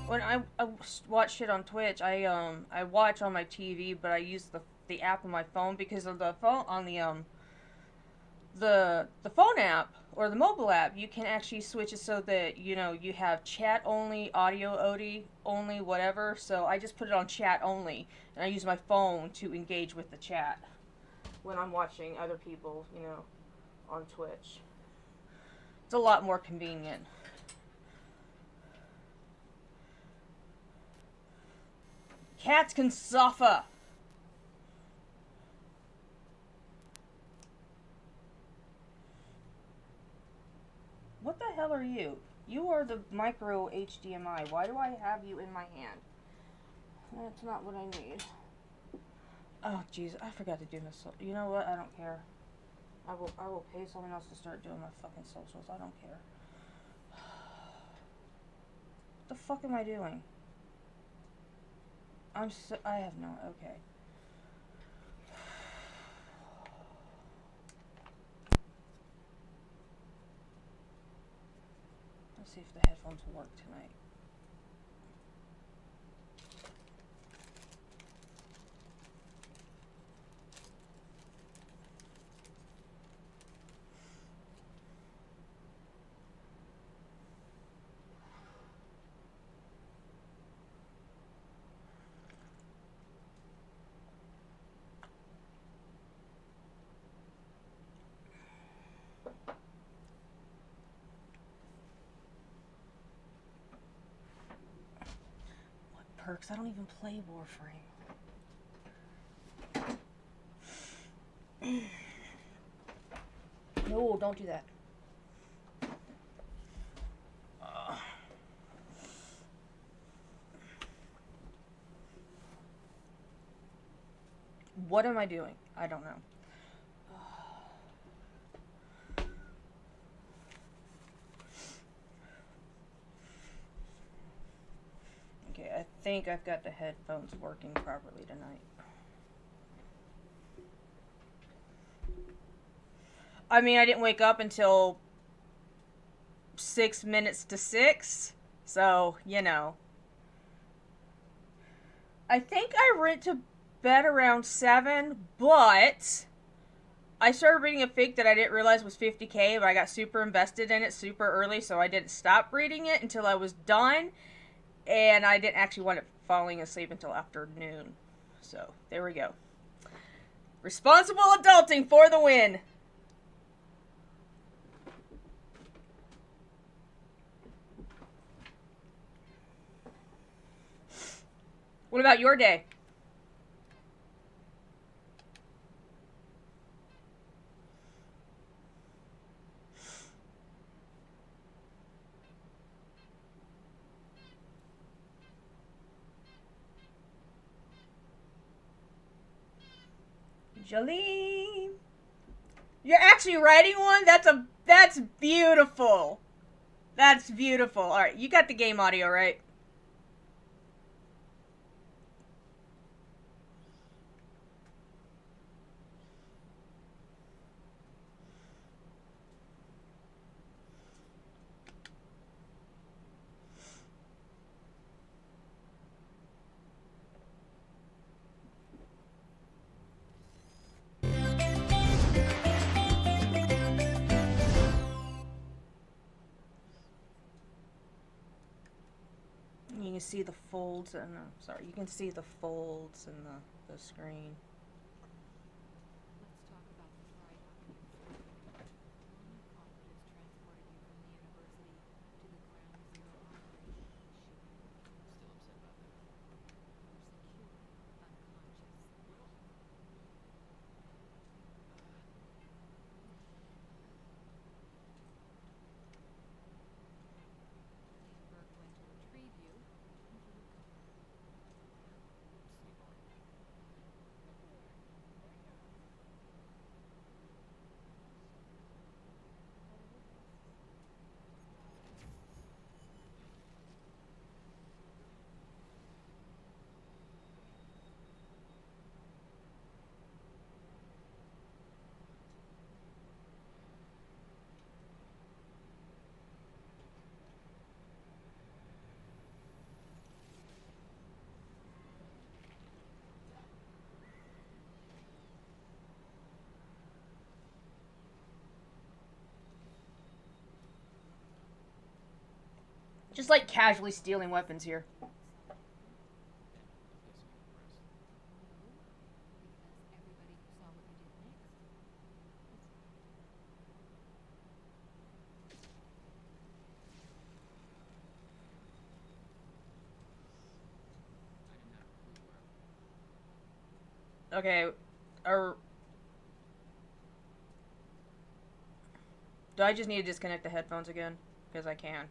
when I watch shit on Twitch, I watch on my TV, but I use the app on my phone because of the phone on the phone app or the mobile app. You can actually switch it so that you have chat only, audio only, whatever. So I just put it on chat only, and I use my phone to engage with the chat when I'm watching other people, on Twitch. It's a lot more convenient. Cats can suffer. What the hell are you? You are the micro HDMI. Why do I have you in my hand? That's not what I need. Oh, jeez, I forgot to do this. You know what? I don't care. I will pay someone else to start doing my fucking socials. I don't care. What the fuck am I doing? I have no... Okay. Let's see if the headphones will work tonight. Perks. I don't even play Warframe. No, don't do that. What am I doing? I don't know. Okay, I think I've got the headphones working properly tonight. I mean, I didn't wake up until 6 minutes to 6, so, I think I went to bed around 7, but I started reading a fic that I didn't realize was 50k, but I got super invested in it super early, so I didn't stop reading it until I was done, and I didn't actually wind up falling asleep until afternoon. So, there we go. Responsible adulting for the win! What about your day? Jolene! You're actually writing one? That's beautiful. That's beautiful. Alright, you got the game audio, right? You can see the folds and you can see the folds in the screen. Just like casually stealing weapons here. Okay, do I just need to disconnect the headphones again? Because I can.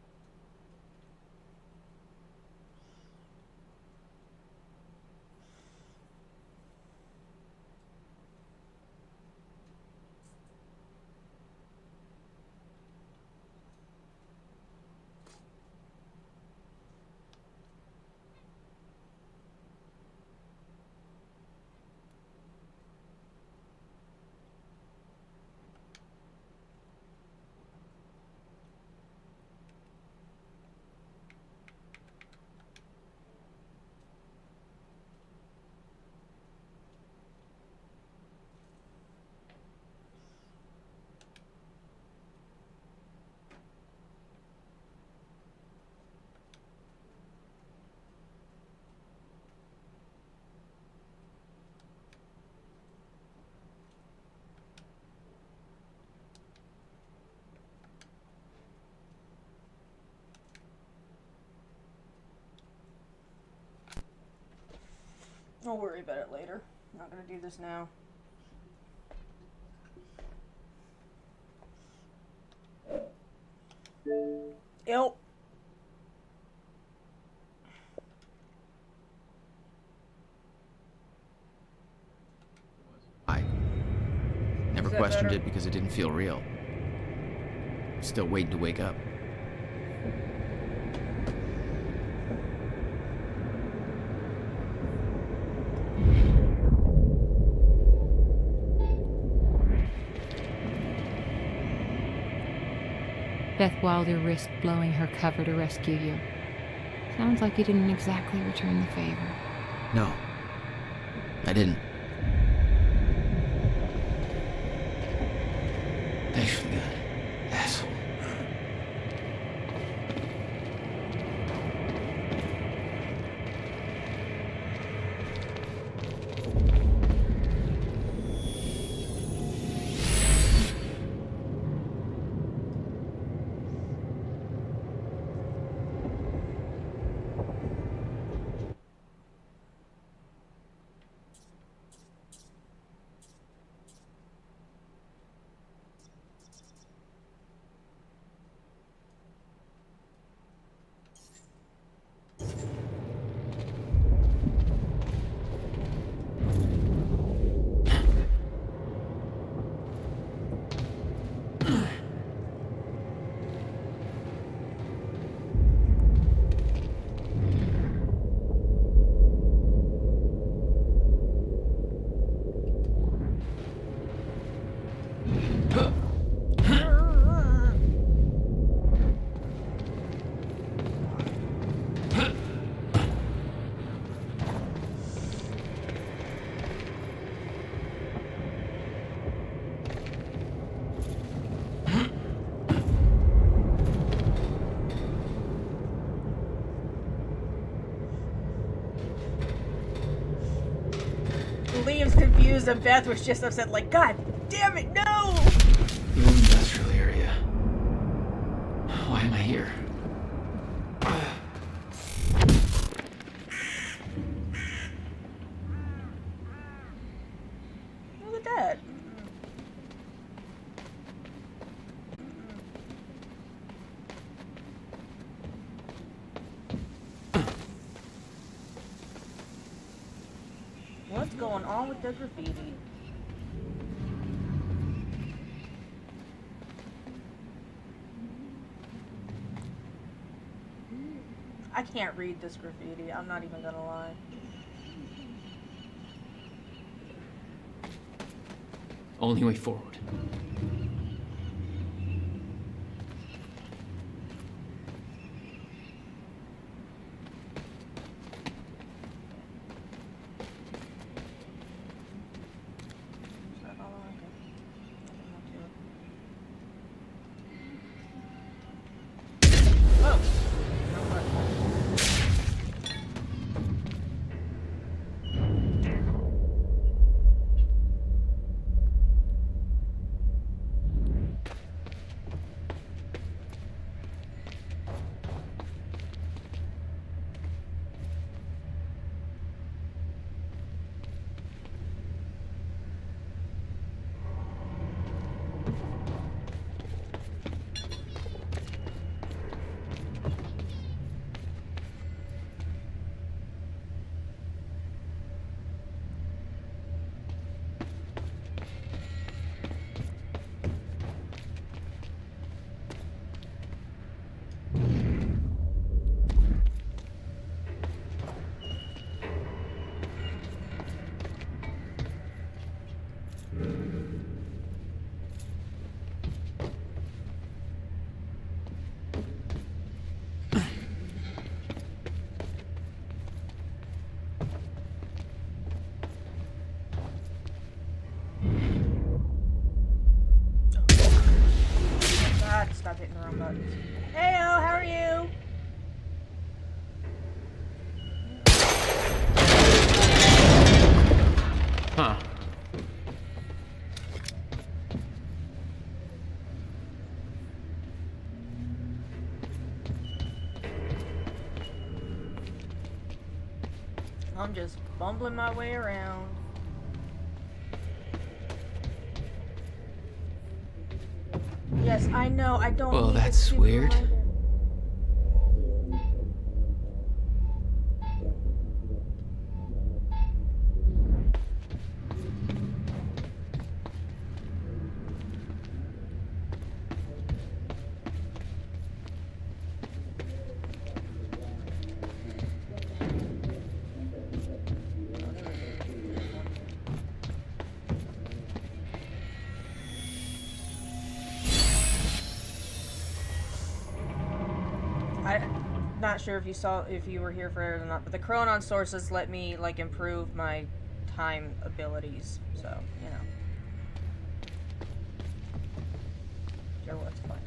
I'll worry about it later. I'm not gonna do this now. Yep. I never questioned it because it didn't feel real. Still waiting to wake up. Beth Wilder risked blowing her cover to rescue you. Sounds like you didn't exactly return the favor. No, I didn't. Thanks for that, asshole. Liam's confused and Beth was just upset, like, God damn it, no! The old industrial area. Why am I here? Look at that. What's going on with the graffiti? I can't read this graffiti, I'm not even gonna lie. Only way forward. stop hitting the wrong buttons. Heyo, how are you? Huh. I'm just bumbling my way around. Yes, I know. I don't. Well, need that's a stupid weird. reminder. I'm not sure if you were here for it or not, but the Chronon sources let me like improve my time abilities, so you know. Sure, what's fun.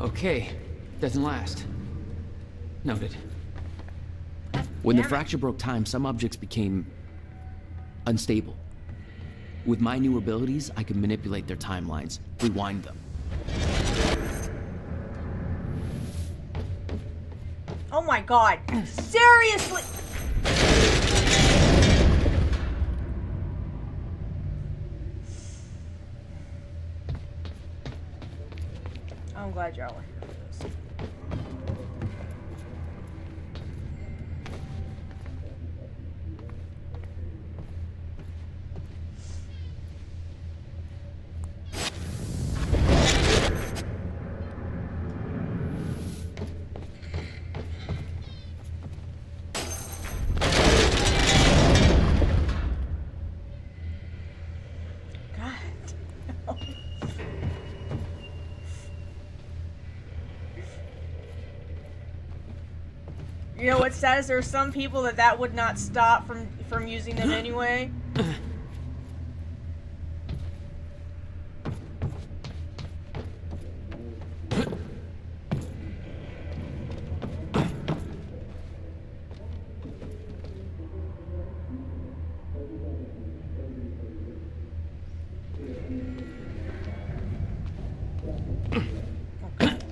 Okay, doesn't last. Noted. When the fracture broke time, some objects became unstable. With my new abilities, I could manipulate their timelines, rewind them. Oh my god! Seriously! I'm glad y'all are here for this. You know what's sad is there are some people that would not stop from using them anyway.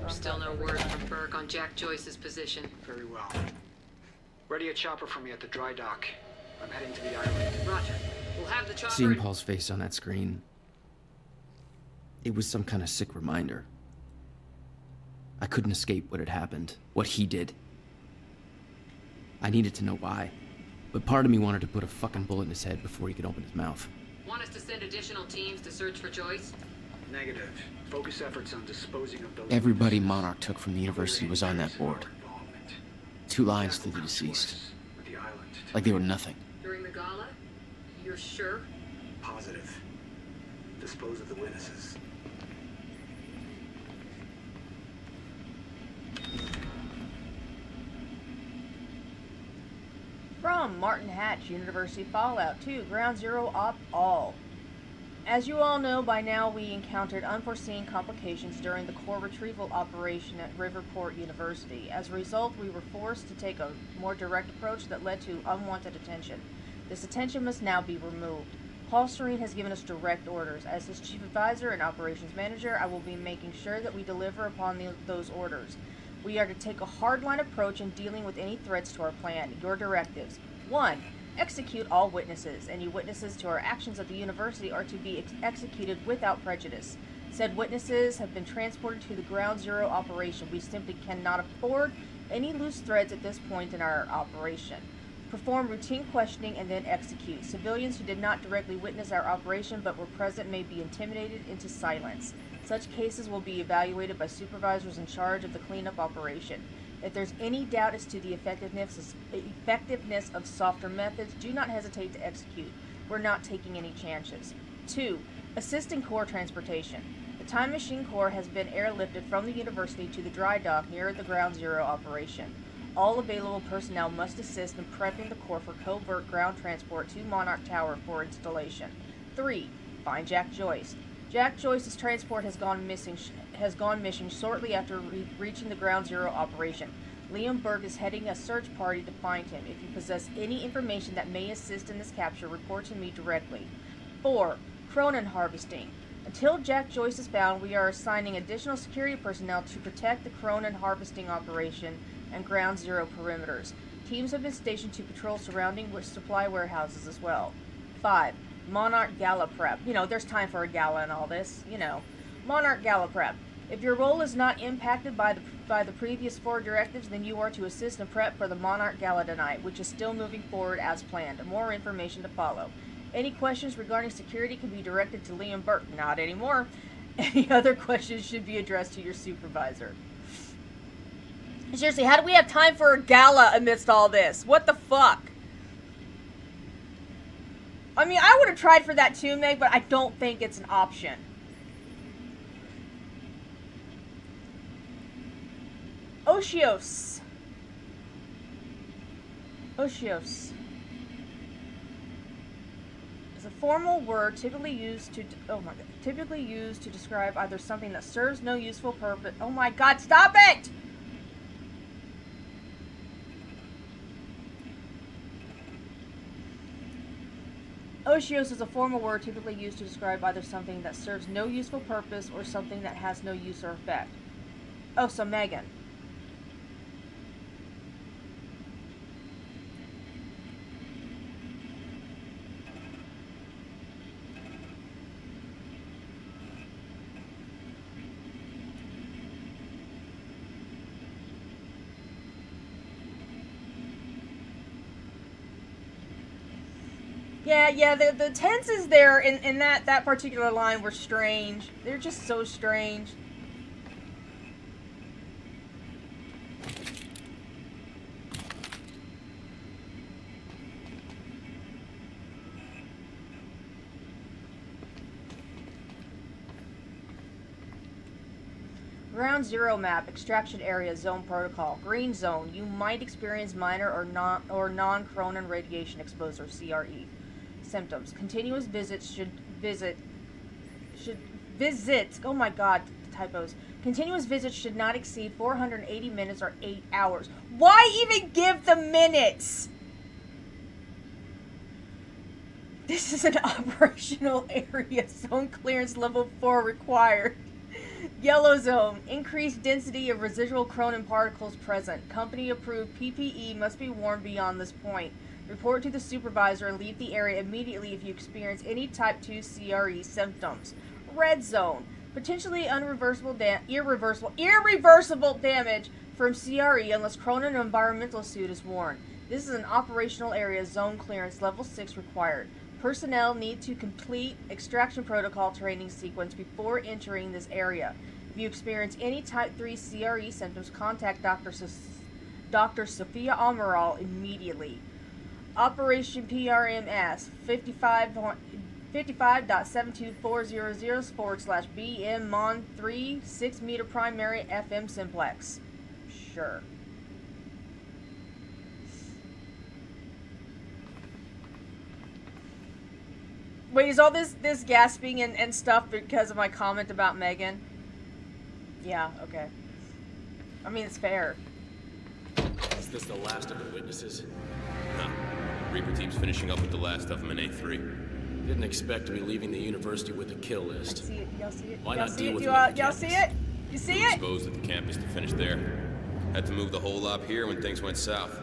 Still no word from Burke on Jack Joyce's position. Very well. Ready a chopper for me at the dry dock. I'm heading to the island. Roger. We'll have the chopper... Seeing Paul's face on that screen, it was some kind of sick reminder. I couldn't escape what had happened, what he did. I needed to know why, but part of me wanted to put a fucking bullet in his head before he could open his mouth. Want us to send additional teams to search for Joyce? Negative. Focus efforts on disposing of those... Everybody Monarch took from the university was on that board. 2 lines to the deceased. Like they were nothing. During the gala? You're sure? Positive. Dispose of the witnesses. From Martin Hatch, University Fallout 2, Ground Zero Op All. As you all know by now, we encountered unforeseen complications during the core retrieval operation at Riverport University. As a result, we were forced to take a more direct approach that led to unwanted attention. This attention must now be removed. Paul Serene has given us direct orders. As his chief advisor and operations manager, I will be making sure that we deliver upon those orders. We are to take a hardline approach in dealing with any threats to our plan. Your directives. 1. Execute all witnesses. Any witnesses to our actions at the university are to be executed without prejudice. Said witnesses have been transported to the Ground Zero operation. We simply cannot afford any loose threads at this point in our operation. Perform routine questioning and then execute. Civilians who did not directly witness our operation but were present may be intimidated into silence. Such cases will be evaluated by supervisors in charge of the cleanup operation. If there's any doubt as to the effectiveness of softer methods, do not hesitate to execute. We're not taking any chances. 2. Assist in Corps transportation. The Time Machine Corps has been airlifted from the university to the dry dock near the Ground Zero operation. All available personnel must assist in prepping the Corps for covert ground transport to Monarch Tower for installation. 3. Find Jack Joyce. Jack Joyce's transport has gone missing shortly after reaching the Ground Zero operation. Liam Burke is heading a search party to find him. If you possess any information that may assist in this capture, report to me directly. 4. Cronin harvesting. Until Jack Joyce is found, we are assigning additional security personnel to protect the Cronin harvesting operation and Ground Zero perimeters. Teams have been stationed to patrol surrounding supply warehouses as well. 5. Monarch Gala prep. There's time for a gala and all this. Monarch Gala prep. If your role is not impacted by the previous 4 directives, then you are to assist and prep for the Monarch Gala tonight, which is still moving forward as planned. More information to follow. Any questions regarding security can be directed to Liam Burke. Not anymore. Any other questions should be addressed to your supervisor. Seriously, how do we have time for a gala amidst all this? What the fuck? I mean, I would have tried for that too, Meg, but I don't think it's an option. Oshios. Oshios is a formal word typically used to describe either something that serves no useful purpose. Oh my god, stop it! Oshios is a formal word typically used to describe either something that serves no useful purpose or something that has no use or effect. Oh, so Megan. Yeah, the tenses there in that particular line were strange. They're just so strange. Ground Zero map, extraction area, zone protocol. Green zone, you might experience minor or non-Cronin radiation exposure, CRE. Symptoms. Continuous visits should visit. Oh my god, typos. Continuous visits should not exceed 480 minutes or 8 hours. Why even give the minutes? This is an operational area. Zone clearance level 4 required. Yellow zone. Increased density of residual Cronin particles present. Company approved PPE must be worn beyond this point. Report to the supervisor and leave the area immediately if you experience any type 2 CRE symptoms. Red zone. Potentially irreversible damage from CRE unless Cronin environmental suit is worn. This is an operational area. Zone clearance level 6 required. Personnel need to complete extraction protocol training sequence before entering this area. If you experience any type 3 CRE symptoms, contact Dr. Sophia Amaral immediately. Operation PRMS 55.72400/BM Mon 3 6 meter primary FM simplex. Sure. Wait, is all this gasping and stuff because of my comment about Megan? Yeah, okay. I mean, it's fair. Is this the last of the witnesses? No. Reaper team's finishing up with the last of them in A3. Didn't expect to be leaving the university with a kill list. See it? Y'all see it? Why y'all not see deal it? with Y'all see it? You see it? Exposed at the campus to finish there. Had to move the whole op here when things went south.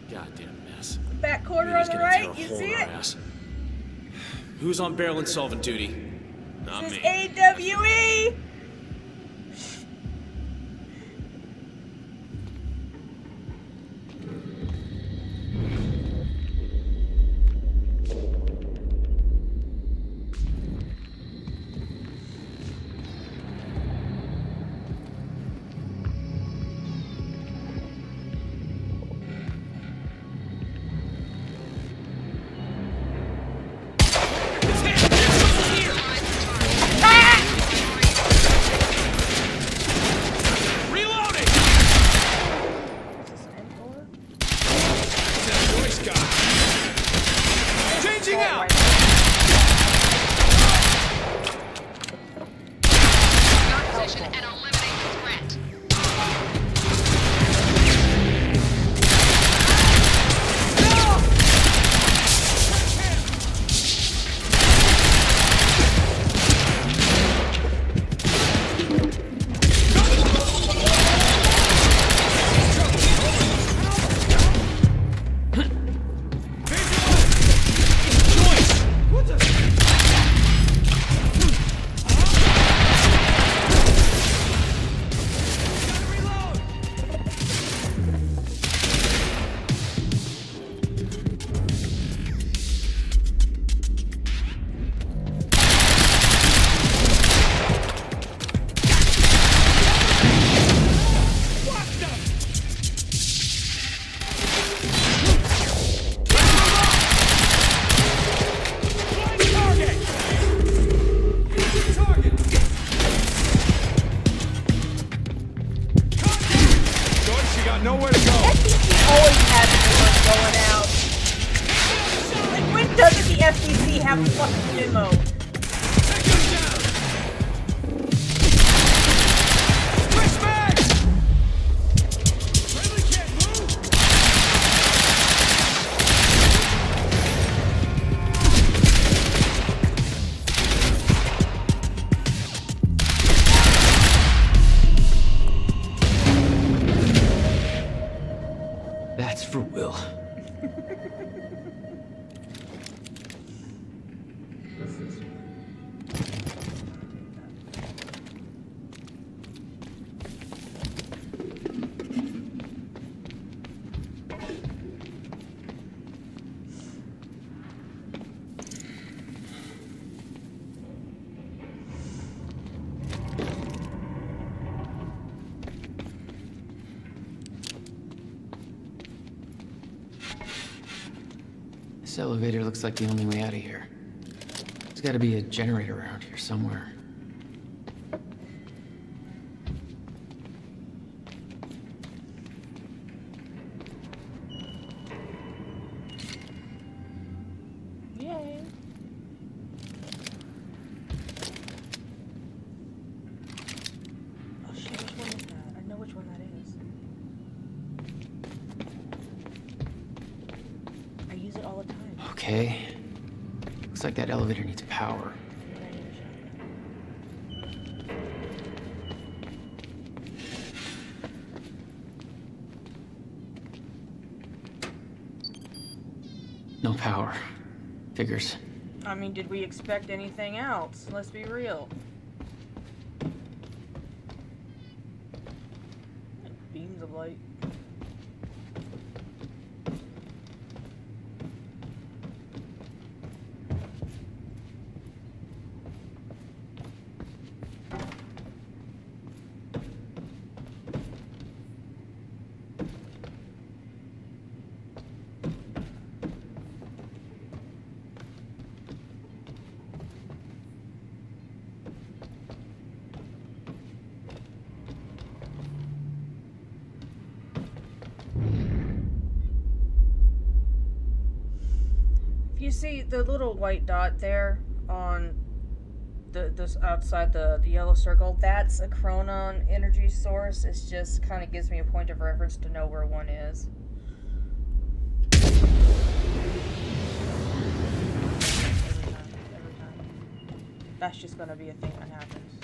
Goddamn mess. Back corner on He's the gonna right. tear a You hole see in our it? ass. Who's on barrel and solvent duty? Not This me. is AWE! Reloading! Is this an M4? That Joyce guy. Changing Oh, out! right. Your position and eliminate the threat. Joyce, you got nowhere to go. FCC always has ammo going out. Like, when doesn't the FCC have fucking ammo? Switch back! Friendly can't move! That's for Will. This elevator looks like the only way out of here. There's gotta be a generator around here somewhere. Yay. Oh shit, which one is that? I know which one that is. I use it all the time. Okay. Looks like that elevator needs power. When I need a shotgun. No power. Figures. I mean, did we expect anything else? Let's be real. Beams of light. You see the little white dot there on this outside the yellow circle? That's a Chronon energy source. It just kind of gives me a point of reference to know where one is. Every time. That's just gonna be a thing that happens.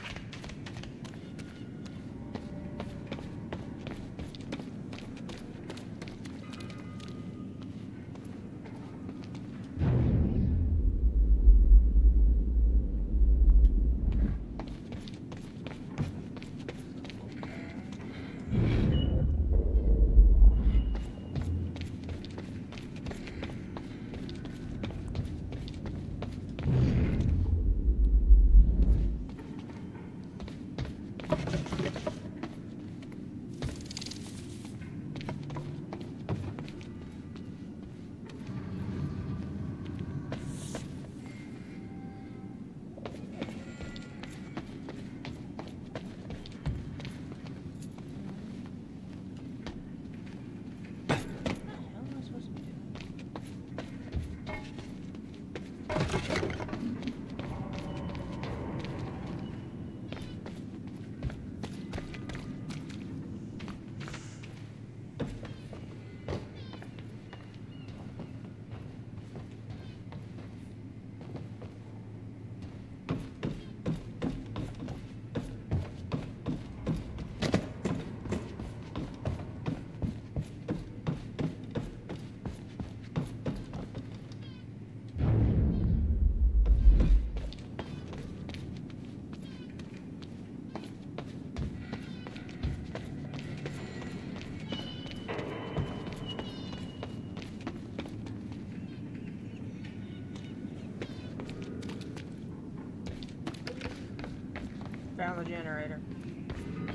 found the generator.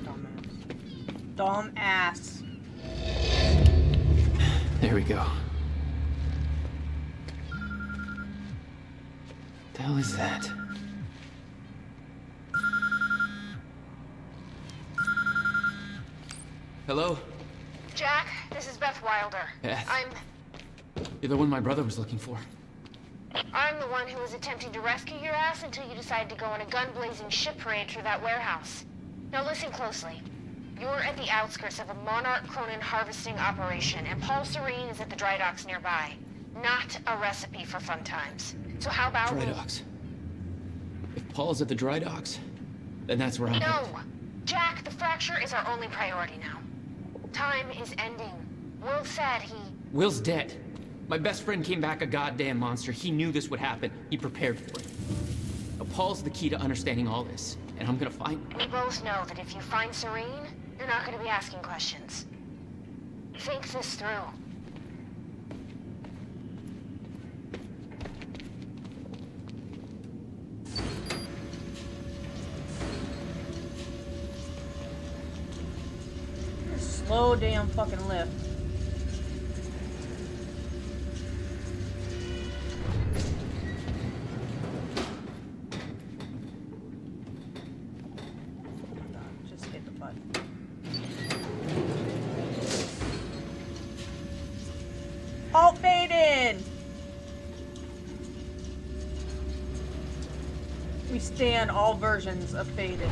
Dumbass. Dumb ass. There we go. The hell is that? Hello? Jack, this is Beth Wilder. Beth. I'm You're the one my brother was looking for. the one who was attempting to rescue your ass until you decided to go on a gun-blazing ship parade through that warehouse. Now listen closely. You're at the outskirts of a Monarch Cronin harvesting operation, and Paul Serene is at the dry docks nearby. Not a recipe for fun times. So how about Dry we... docks. If Paul's at the dry docks, then that's where I'm No! headed. Jack, the fracture is our only priority now. Time is ending. Will said he... Will's dead. My best friend came back a goddamn monster. He knew this would happen. He prepared for it. Now, Paul's the key to understanding all this, and I'm gonna find him. We both know that if you find Serene, you're not going to be asking questions. Think this through. Slow damn fucking lift. Just hit the button. Alt faded! We stand all versions of faded.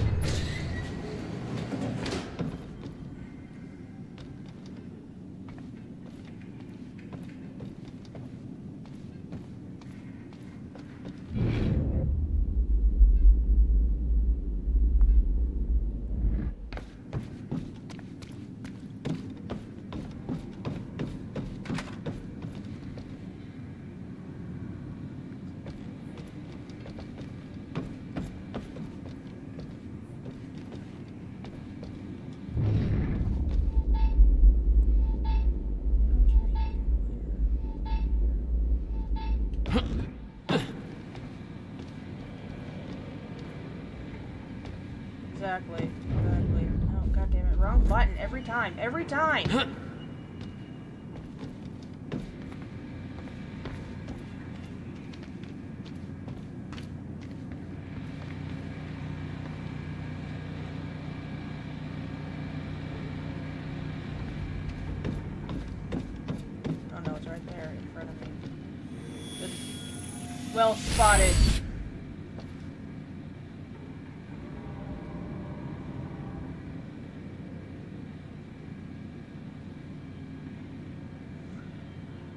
Exactly. Oh, god damn it. Wrong button every time. Every time! Oh no, it's right there in front of me. Good. Well spotted.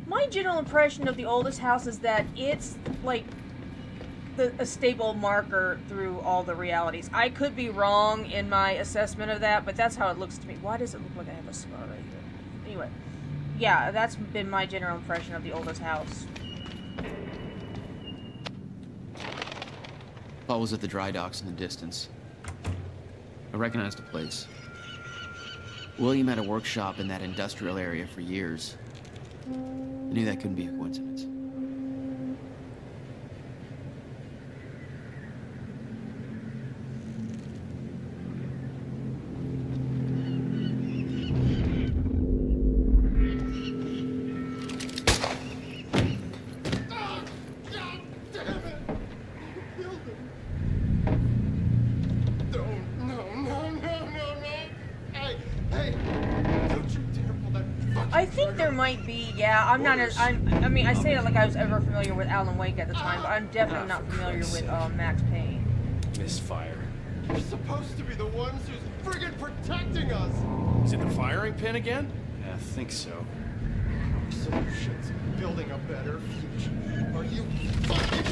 My general impression of the oldest house is that it's like a stable marker through all the realities. I could be wrong in my assessment of that, but that's how it looks to me. Why does it look like I have a scar right here? Anyway, yeah, that's been my general impression of the oldest house. Paul was at the dry docks in the distance. I recognized the place. William had a workshop in that industrial area for years. I knew that couldn't be a coincidence. I think there might be, yeah. I'm not as, I mean, I say it like I was ever familiar with Alan Wake at the time, but I'm definitely not familiar with Max Payne. Misfire. You're supposed to be the ones who's friggin' protecting us! Is it the firing pin again? Yeah, I think so. Solutions. Building a better future. Are you fucking...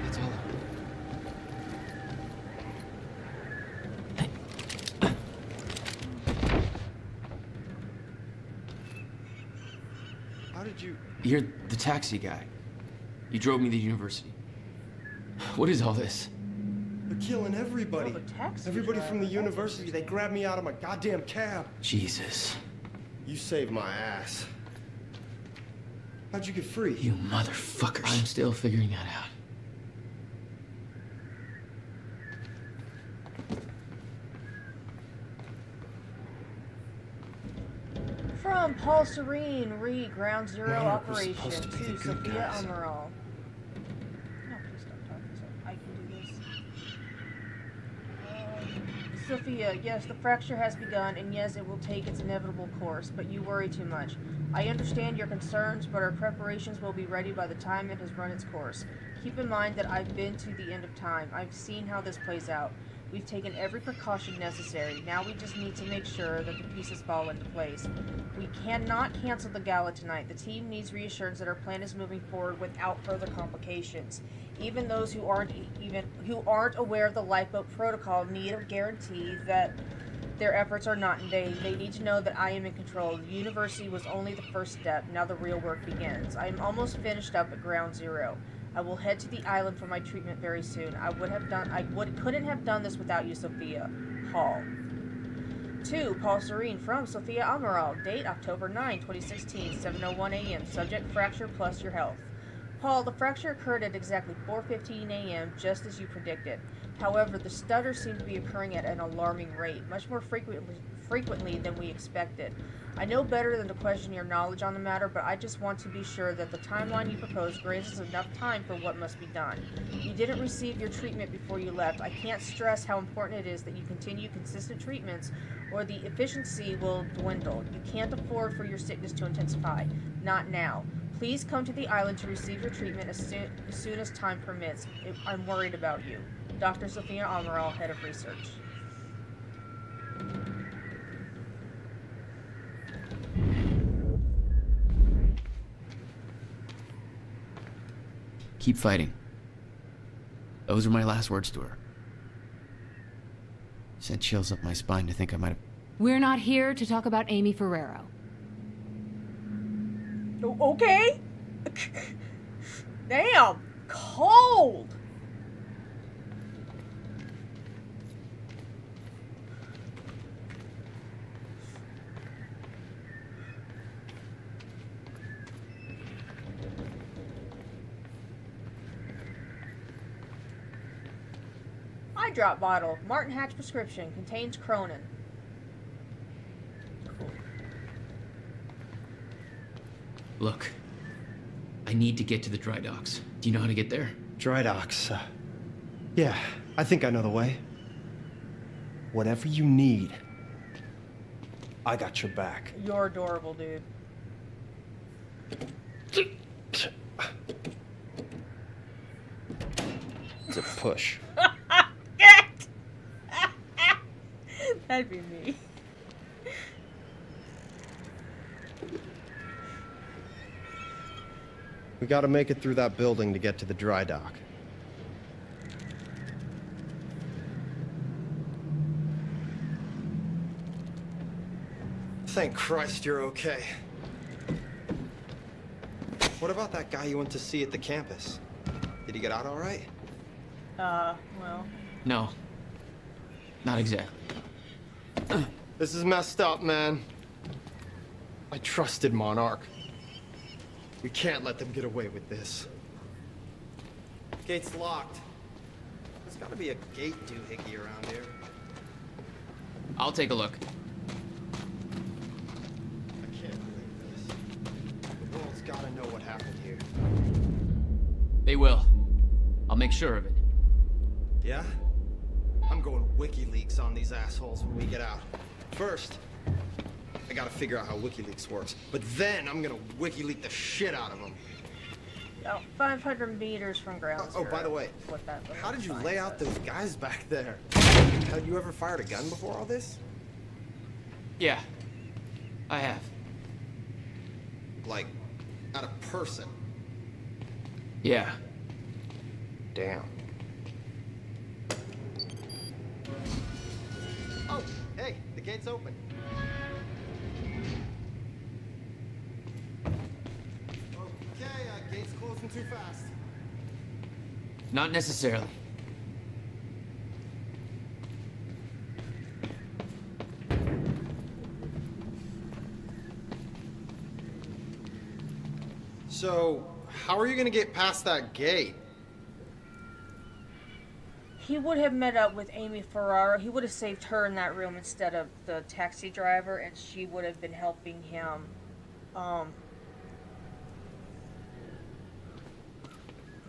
That's all. How did you... You're the taxi guy. You drove me to university. What is all this? They're killing everybody. Oh, the taxi Everybody from the driver. university, they grabbed me out of my goddamn cab. Jesus. You saved my ass. How'd you get free? You motherfuckers. I'm still figuring that out. From Paul Serene, Ground Zero Monarch was Operation supposed to be the to good Sophia guys. Amaral. No, please stop talking so I can do this. Sophia, yes, the fracture has begun, and yes, it will take its inevitable course, but you worry too much. I understand your concerns, but our preparations will be ready by the time it has run its course. Keep in mind that I've been to the end of time. I've seen how this plays out. We've taken every precaution necessary. Now we just need to make sure that the pieces fall into place. We cannot cancel the gala tonight. The team needs reassurance that our plan is moving forward without further complications. Even those who aren't aware of the lifeboat protocol need a guarantee that their efforts are not in vain. They need to know that I am in control. The university was only the first step. Now the real work begins. I am almost finished up at Ground Zero. I will head to the island for my treatment very soon. Couldn't have done this without you, Sophia. Paul. 2. Paul Serene from Sophia Amaral. Date October 9, 2016, 7:01 a.m. Subject fracture plus your health. Paul, the fracture occurred at exactly 4:15 a.m., just as you predicted. However, the stutters seem to be occurring at an alarming rate, much more frequently than we expected. I know better than to question your knowledge on the matter, but I just want to be sure that the timeline you propose grants us enough time for what must be done. You didn't receive your treatment before you left. I can't stress how important it is that you continue consistent treatments, or the efficiency will dwindle. You can't afford for your sickness to intensify. Not now. Please come to the island to receive your treatment as soon as time permits. I'm worried about you. Dr. Sophia Amaral, Head of Research. Keep fighting. Those were my last words to her. Sent chills up my spine to think I might have... We're not here to talk about Amy Ferrero. Okay. Damn. Cold. Eye drop bottle. Martin Hatch prescription. Contains Cronin. Look, I need to get to the dry docks. Do you know how to get there? Dry docks. Yeah, I think I know the way. Whatever you need, I got your back. You're adorable, dude. It's a push. That'd be me. We gotta make it through that building to get to the dry dock. Thank Christ you're okay. What about that guy you went to see at the campus? Did he get out all right? Well. No. Not exactly. This is messed up, man. I trusted Monarch. We can't let them get away with this. Gate's locked. There's gotta be a gate doohickey around here. I'll take a look. I can't believe this. The world's gotta know what happened here. They will. I'll make sure of it. Yeah? I'm going WikiLeaks on these assholes when we get out. First, I gotta figure out how WikiLeaks works. But then I'm gonna WikiLeak the shit out of them. About 500 meters from ground zero. Oh, by the way, What that little how did you sign lay out says. those guys back there? Had you ever fired a gun before all this? Yeah. I have. Like, at a person? Yeah. Damn. Oh, hey, the gate's open. Okay, gate's closing too fast. Not necessarily. So, how are you gonna get past that gate? He would have met up with Amy Ferraro. He would have saved her in that room instead of the taxi driver, and she would have been helping him.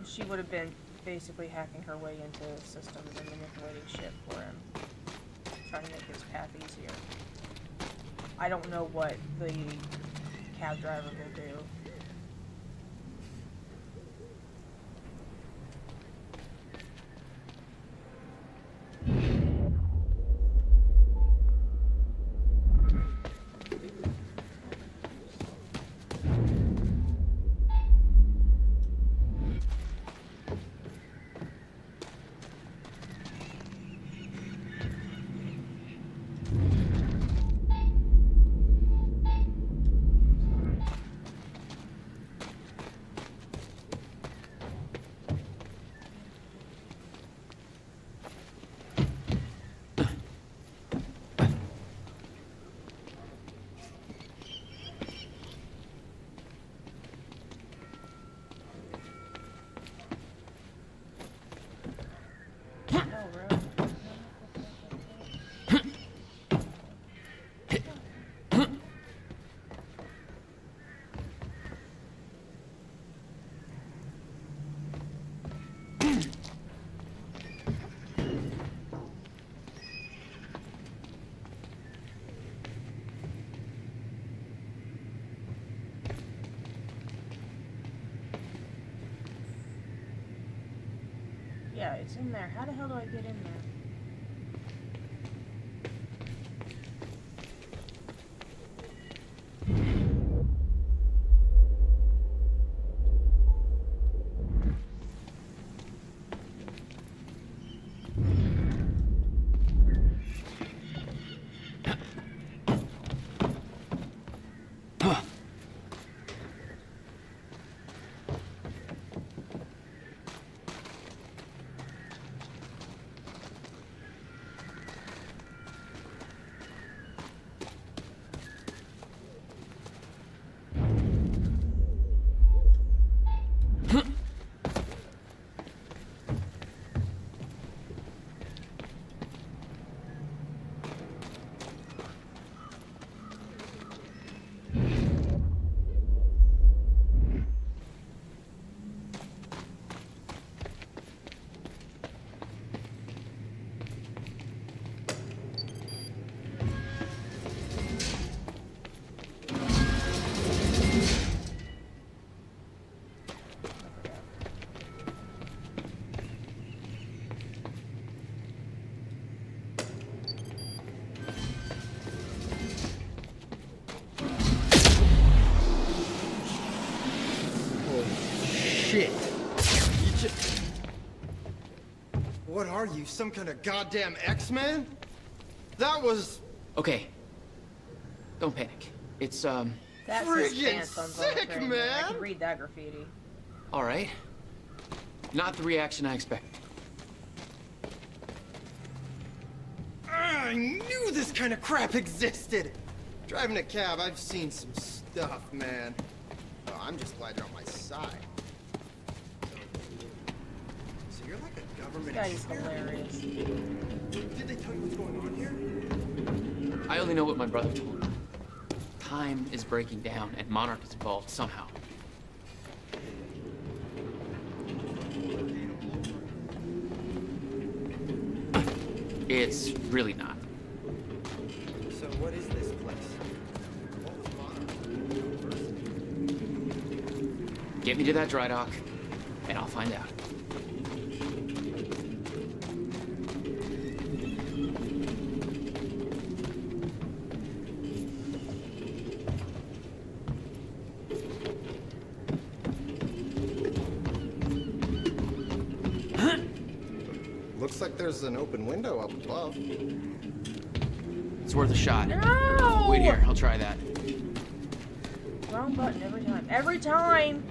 She would have been basically hacking her way into systems and manipulating shit for him, trying to make his path easier. I don't know what the cab driver will do. Yeah, it's in there. How the hell do I get in there? Shit. What are you, some kind of goddamn X-Men? That was... Okay. Don't panic. It's, That's his friggin' stance on both sick, things. man. I can read that graffiti. alright. Not the reaction I expected. I knew this kind of crap existed! Driving a cab, I've seen some stuff, man. Oh, I'm just glad you're on my side. So you're like a government This guy is experiment. hilarious. Did they tell you what's going on here? I only know what my brother told me. Time is breaking down, and Monarch is involved somehow. It's really not. So what is this place? What was Monarch? Get me to that dry dock, and I'll find out. Looks like there's an open window up above. It's worth a shot. No! Wait here, I'll try that. Wrong button every time. Every time!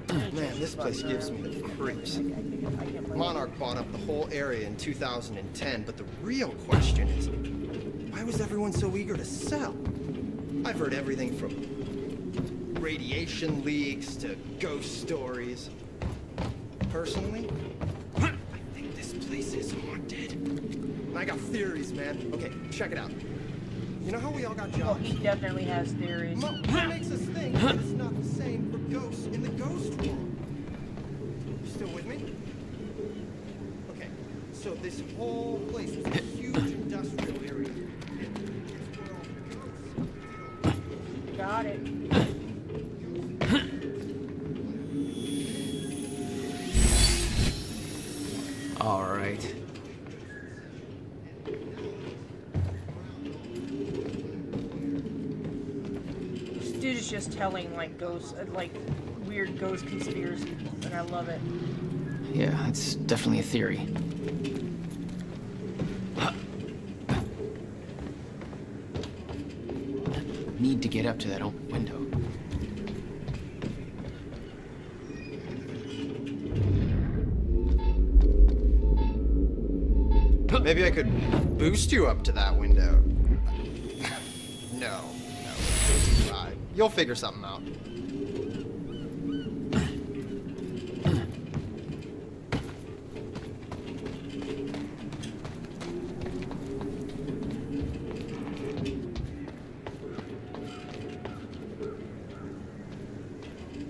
Man, this place gives me the creeps. I can't play Monarch bought up the whole area in 2010, but the real question is, why was everyone so eager to sell? I've heard everything from radiation leaks to ghost stories. Personally, I think this place is haunted. And I got theories, man. Okay, check it out. You know how we all got Well, jobs? he definitely has theories. What makes us think that it's not the same for ghosts in the ghost world? You still with me? Okay, so this whole place is a huge industrial area. Got it. All right. This dude is just telling like ghosts, like weird ghost conspiracies, and I love it. Yeah, it's definitely a theory. Need to get up to that open window. Maybe I could boost you up to that window. No. You'll figure something out.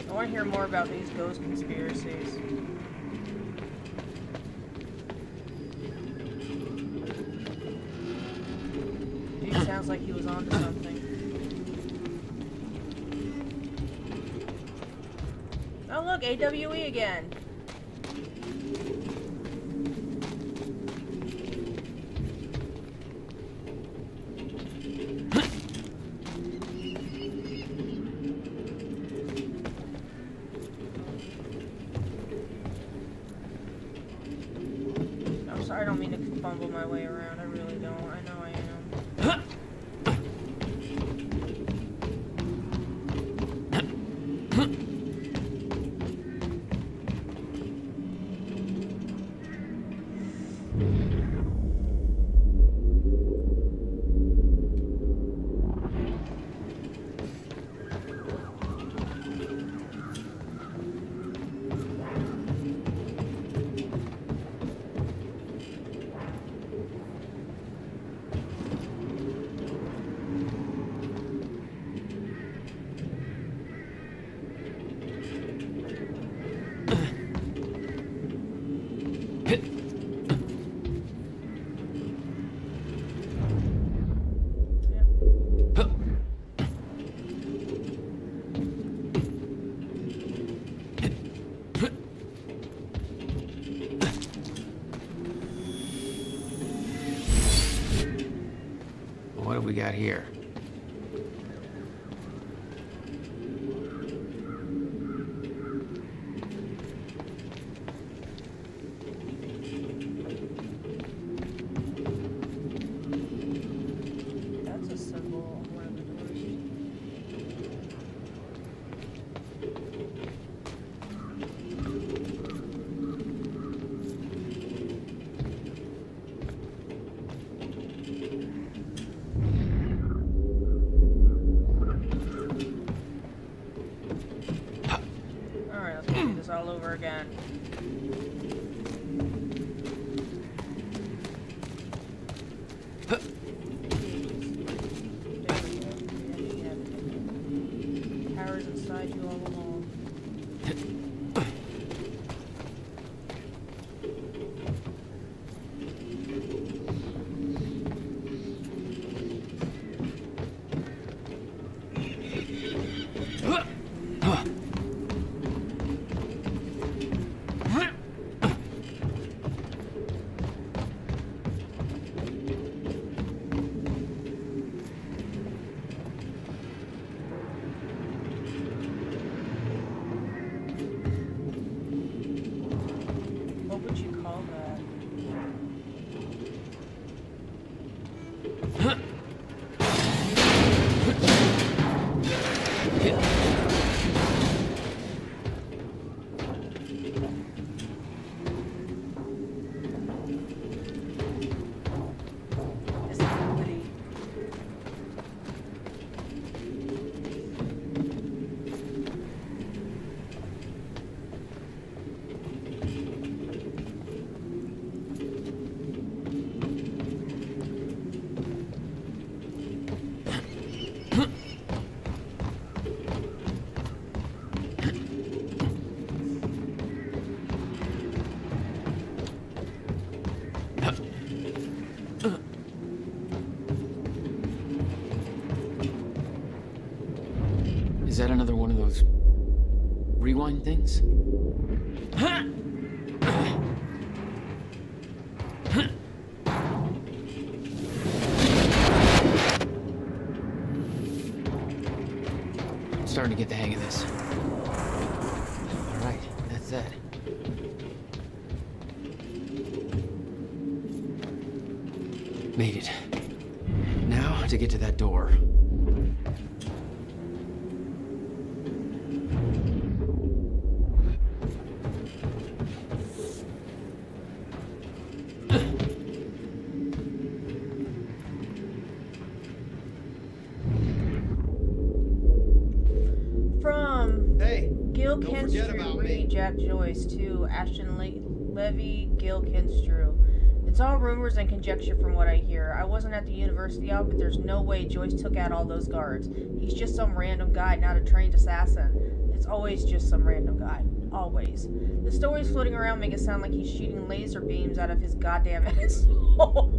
I want to hear more about these ghost conspiracies. Dude sounds like he was onto something. Oh look, AWE again. I'm sorry, I don't mean to fumble my way around. I really don't. I know I am. What have we got here? That's a symbol on one of the doors. Alright, let's do this all over again. There we go. Yeah. Power's inside you all along. Is that another one of those rewind things? I'm starting to get the hang of this. All right, that's that. Made it. Now to get to that door. From Hey, Gil don't forget Kinstrew, about Reed me. Jack Joyce to Ashton Levy, Gil Kinstrew. It's all rumors and conjecture from what I hear. I wasn't at the university out, but there's no way Joyce took out all those guards. He's just some random guy, not a trained assassin. It's always just some random guy. Always. The stories floating around make it sound like he's shooting laser beams out of his goddamn asshole.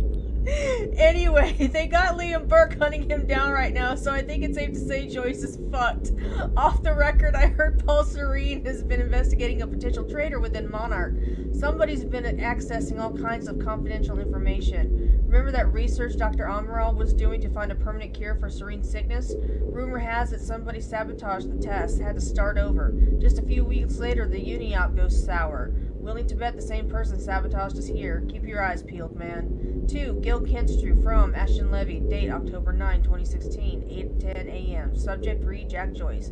Anyway, they got Liam Burke hunting him down right now, so I think it's safe to say Joyce is fucked. Off the record, I heard Paul Serene has been investigating a potential traitor within Monarch. Somebody's been accessing all kinds of confidential information. Remember that research Dr. Amaral was doing to find a permanent cure for Serene's sickness? Rumor has it somebody sabotaged the test, had to start over. Just a few weeks later, the Uniop goes sour. Willing to bet the same person sabotaged us here. Keep your eyes peeled, man. 2. Gil Kinstrew from Ashton Levy. Date October 9, 2016. 8:10 a.m. Subject Reed Jack Joyce.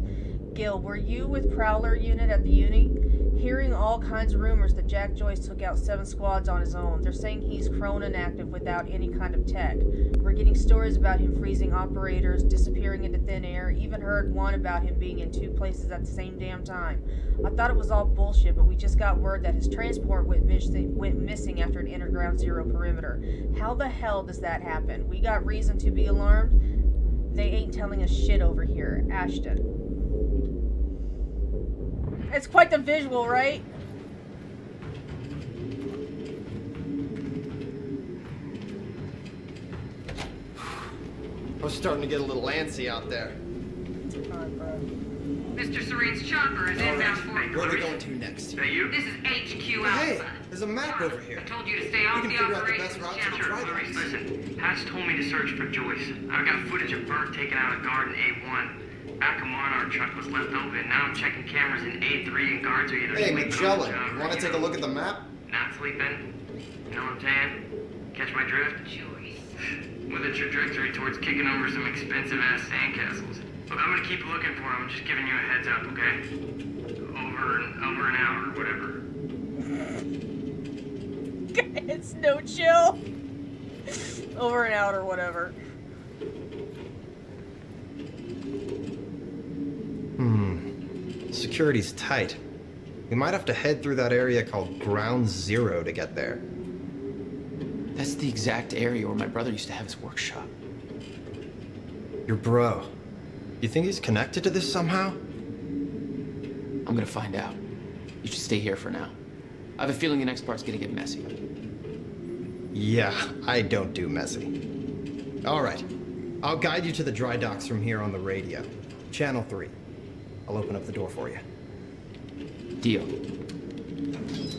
Gil, were you with Prowler unit at the uni? Hearing all kinds of rumors that Jack Joyce took out 7 squads on his own. They're saying he's Cronin active without any kind of tech. We're getting stories about him freezing operators, disappearing into thin air, even heard one about him being in 2 places at the same damn time. I thought it was all bullshit, but we just got word that his transport went missing after it entered Ground Zero perimeter. How the hell does that happen? We got reason to be alarmed? They ain't telling us shit over here. Ashton. It's quite the visual, right? I was starting to get a little antsy out there. Mr. Serene's chopper is inbound for Where are we going to next? This is HQ Hey, Alpha. there's a map over here. I told you to stay We off can the figure out the best operations route to the channel. dry Clarice, docks. listen. Hatch told me to search for Joyce. I've got footage of Burke taking out a guard in A1. Back of Monarch truck was left open. Now I'm checking cameras in A3 and guards are either Hey, sleeping on the Magellan, job you or, want to take a look at the map? Not sleeping. You know what I'm saying? Catch my drift? Joyce. With a trajectory towards kicking over some expensive-ass sandcastles. Look, I'm gonna keep looking for him. I'm just giving you a heads up, okay? Over an hour, whatever. It's no chill. Over and out or whatever. Security's tight. We might have to head through that area called Ground Zero to get there. That's the exact area where my brother used to have his workshop. Your bro. You think he's connected to this somehow? I'm gonna find out. You should stay here for now. I have a feeling the next part's gonna get messy. Yeah, I don't do messy. All right. I'll guide you to the dry docks from here on the radio. Channel 3. I'll open up the door for you. Deal.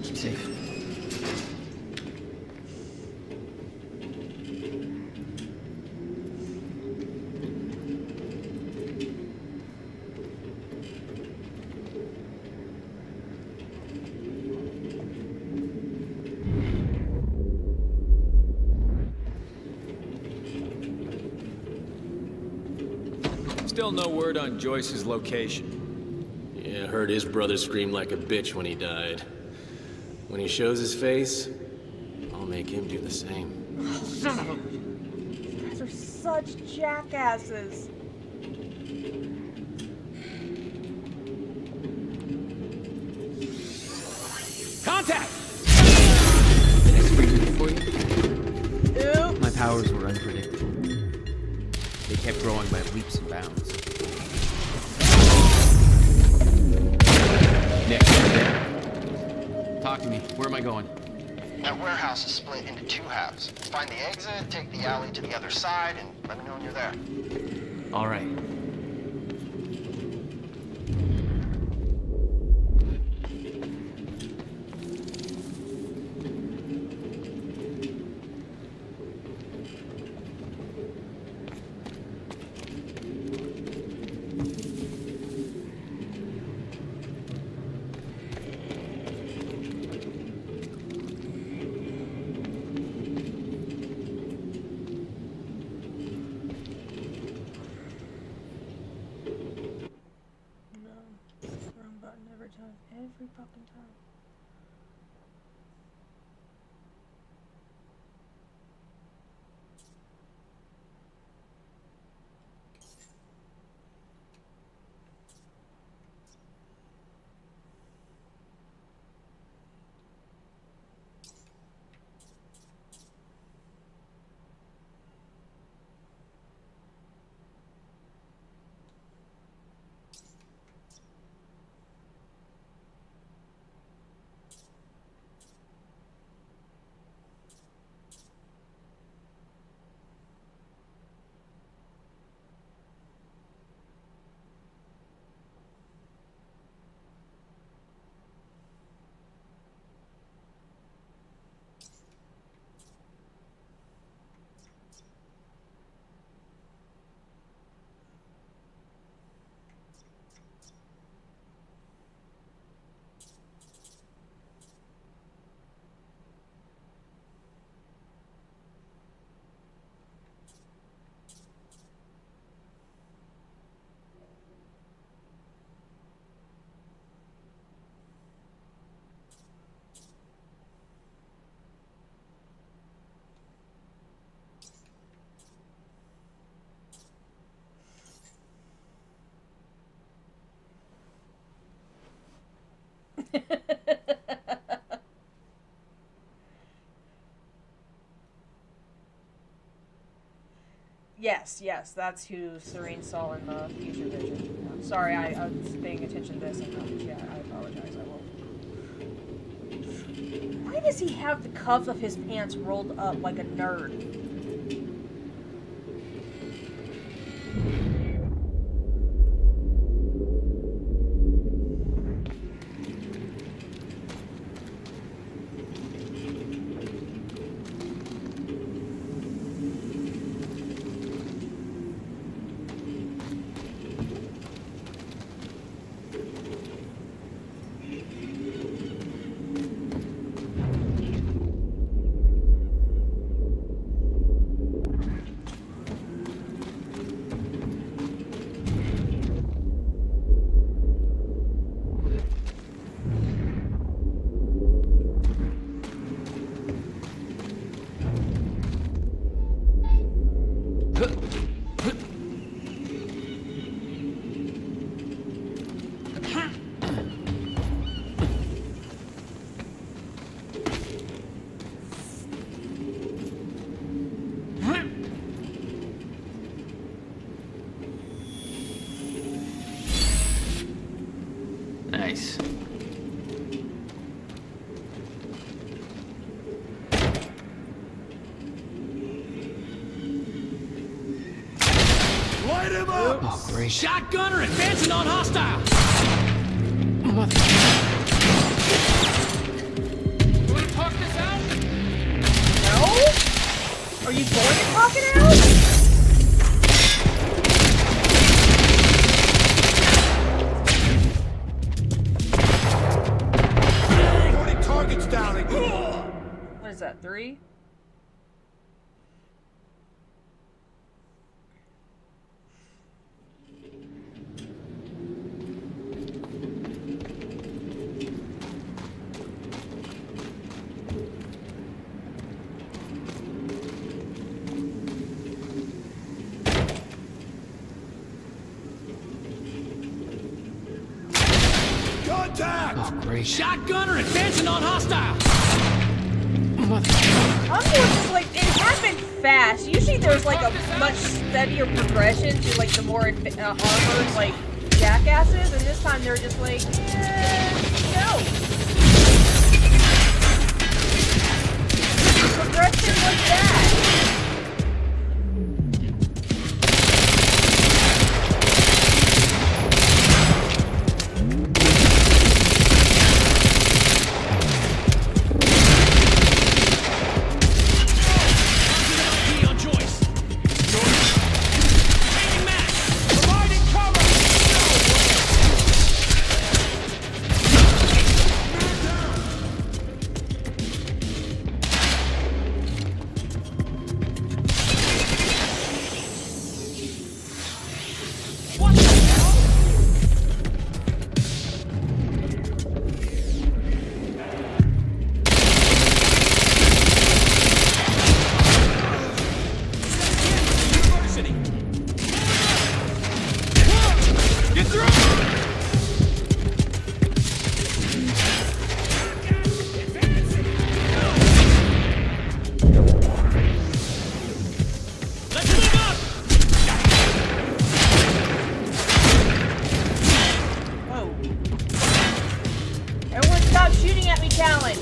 Keep safe. Still no word on Joyce's location. Yeah, heard his brother scream like a bitch when he died. When he shows his face, I'll make him do the same. Son of a... You guys are such jackasses. Contact! Did I scream it for you? Oops. My powers were unpredictable. They kept growing by leaps and bounds. Nick, you there? Talk to me. Where am I going? That warehouse is split into 2 halves. Find the exit, take the alley to the other side, and let me know when you're there. All right. Yes, that's who Serene saw in the future vision. Yeah. Sorry, I was paying attention to this and yeah, I apologize. I will. Why does he have the cuffs of his pants rolled up like a nerd? Nice. Light him up! Oh, great. Shotgunner advancing on hostile! Mother... You wanna talk this out? No? Are you going to talk it out? Targets down and What is that, 3? Contact! Oh, great. Shotgunner advancing on hostile! Mother... I'm more just like, it happened fast. Usually there's like a much steadier progression to like the more armored like jackasses, and this time they were just like, no. The progression was that. Stop shooting at me, challenge.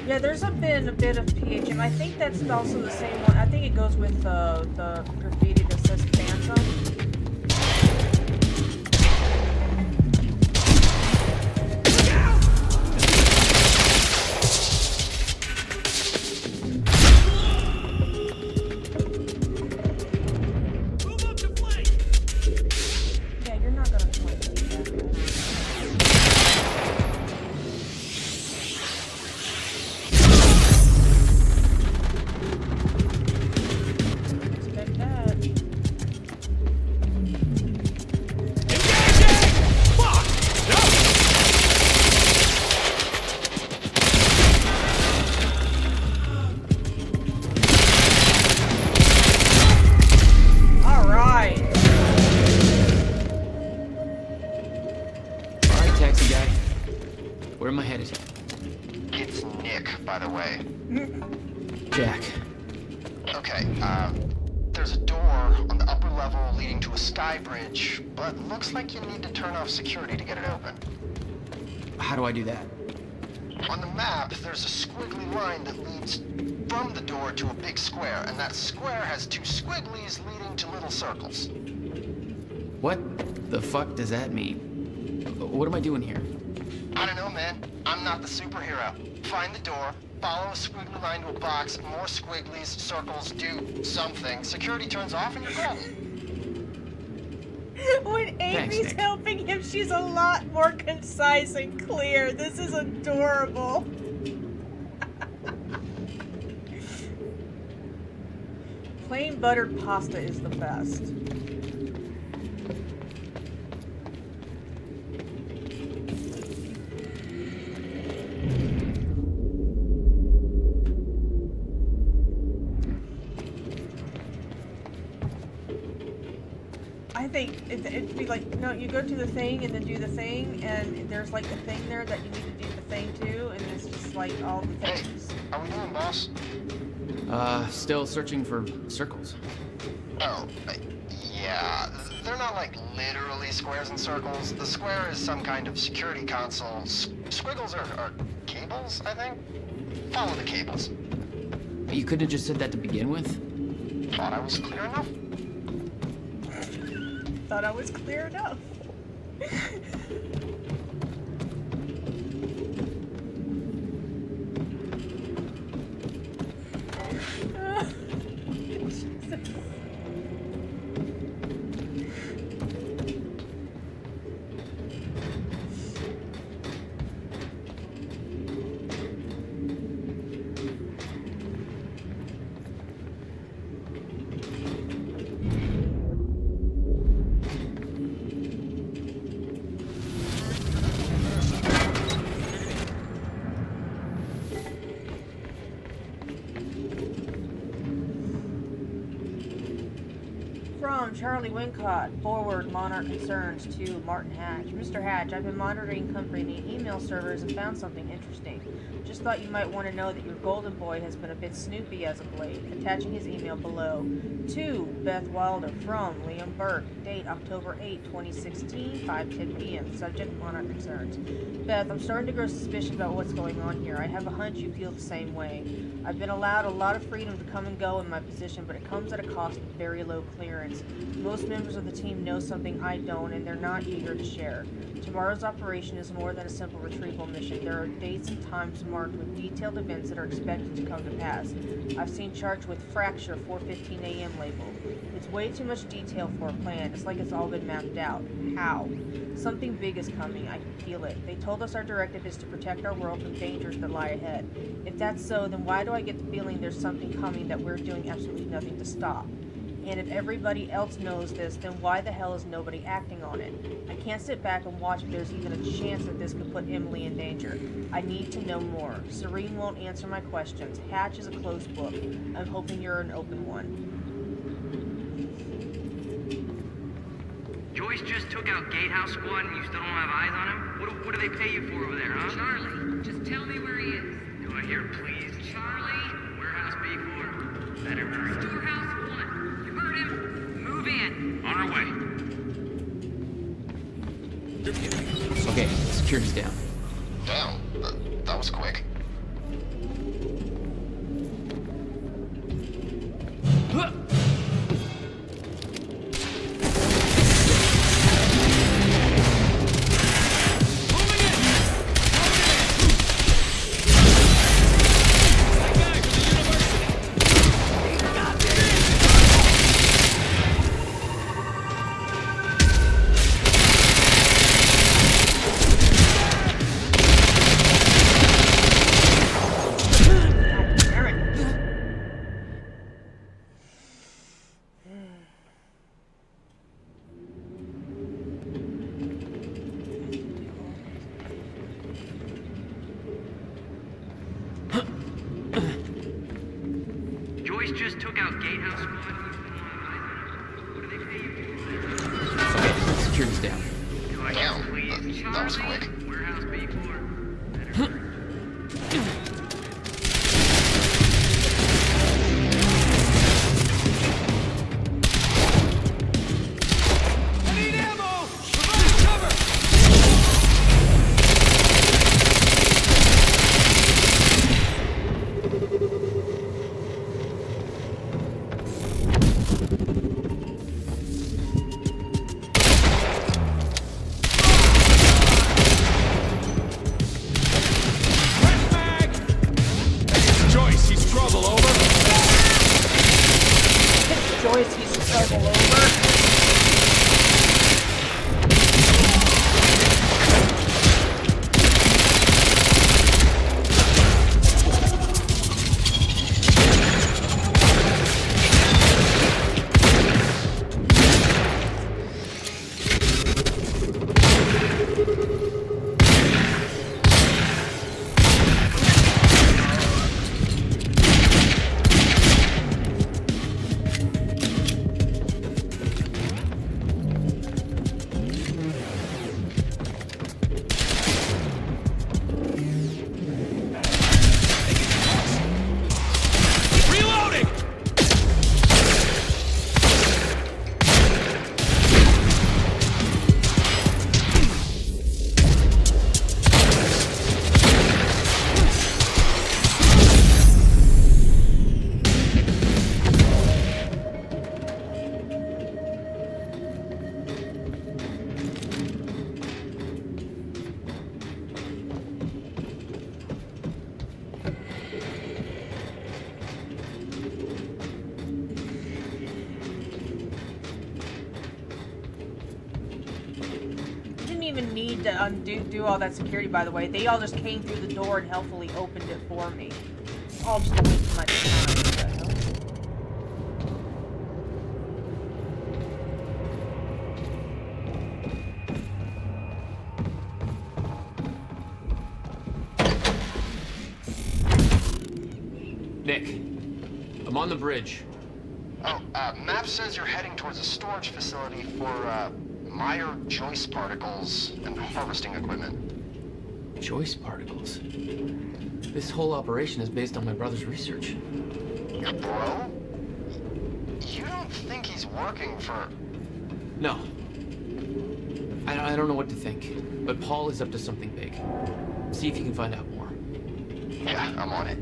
Yeah, there's been a bit of PHM. I think that's also the same one. I think it goes with the graffiti that says Phantom. Yeah, you're not gonna flank me that way. Where am I headed? It's Nick, by the way. Jack. Okay, there's a door on the upper level leading to a sky bridge, but looks like you need to turn off security to get it open. How do I do that? On the map, there's a squiggly line that leads from the door to a big square, and that square has two squigglies leading to little circles. What the fuck does that mean? What am I doing here? I don't know, man. I'm not the superhero. Find the door, follow a squiggly line to a box, more squigglies, circles, do something. Security turns off and you're golden. When Amy's helping him, she's a lot more concise and clear. This is adorable. Plain buttered pasta is the best. I think it'd be like, no, you go to the thing and then do the thing, and there's like a thing there that you need to do the thing too, and it's just like all the things. Hey, how we doing, boss? Still searching for circles. Oh, yeah. They're not like literally squares and circles. The square is some kind of security console. Squiggles are cables, I think? Follow the cables. You couldn't have just said that to begin with? Thought I was clear enough? Thought I was clear enough. From Charlie Wincott, forward Monarch Concerns to Martin Hatch. Mr. Hatch, I've been monitoring company email servers and found something interesting. Just thought you might want to know that your golden boy has been a bit snoopy as of late. Attaching his email below. To Beth Wilder from Liam Burke. Date October 8, 2016, 5:10 p.m. Subject Monarch Concerns. Beth, I'm starting to grow suspicious about what's going on here. I have a hunch you feel the same way. I've been allowed a lot of freedom to come and go in my position, but it comes at a cost of very low clearance. Most members of the team know something I don't, and they're not eager to share. Tomorrow's operation is more than a simple retrieval mission. There are dates and times marked with detailed events that are expected to come to pass. I've seen charts with Fracture 4:15 a.m. labeled. It's way too much detail for a plan. It's like it's all been mapped out. How? Something big is coming. I can feel it. They told us our directive is to protect our world from dangers that lie ahead. If that's so, then why do I get the feeling there's something coming that we're doing absolutely nothing to stop? And if everybody else knows this, then why the hell is nobody acting on it? I can't sit back and watch if there's even a chance that this could put Emily in danger. I need to know more. Serene won't answer my questions. Hatch is a closed book. I'm hoping you're an open one. Joyce just took out Gatehouse Squad and you still don't have eyes on him? What do they pay you for over there, huh? Charlie, just tell me where he is. Do I hear please? Charlie? Warehouse B4. Better hurry. Storehouse 1. You heard him? Move in. On our way. Okay, security's down. Damn, that was quick. Joyce just took out Gatehouse Squad. What do they pay you for? Okay, security's down. Do I Damn, hear please? that was quick. Warehouse B4. Better hurry. Joyce, he's trouble, over. Joyce, he's trouble over. Reloading! Didn't even need to do all that security, by the way. They all just came through the door and helpfully opened it for me. All just a waste of my time. What the hell? Nick, I'm on the bridge. Oh, map says you're heading towards a storage facility for, Meyer Joyce particles and harvesting equipment. Joyce particles. This whole operation is based on my brother's research. Your bro? You don't think he's working for... No. I don't know what to think, but Paul is up to something big. See if you can find out more. Yeah, I'm on it.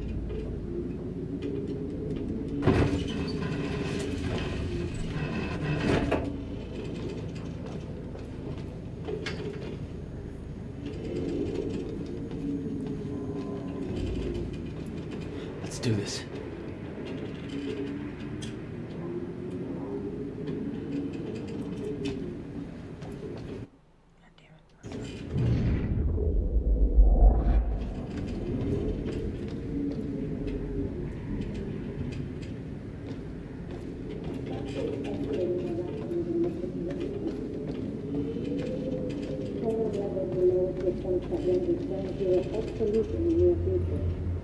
do this.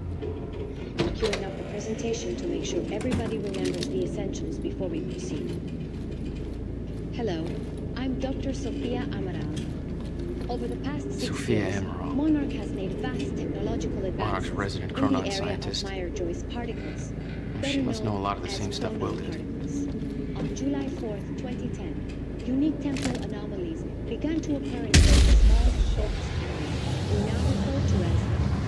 Queuing up the presentation to make sure everybody remembers the essentials before we proceed. Hello, I'm Dr. Sofia Amaral. Over the past 6 Sofia years, Amaral. Monarch has made vast technological advances Monarch's resident in the chronon area scientist. of Meyer-Joyce particles. She better must know a known lot of the as same stuff Will chronon did. particles. On July 4th, 2010, unique temporal anomalies began to occur in a very small, focused area we now refer to as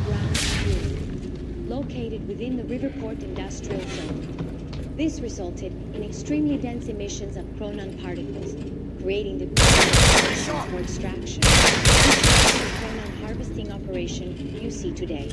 Ground Zero, located within the Riverport Industrial Zone. This resulted in extremely dense emissions of chronon particles, creating the conditions for extraction, which led to the chronon harvesting operation you see today.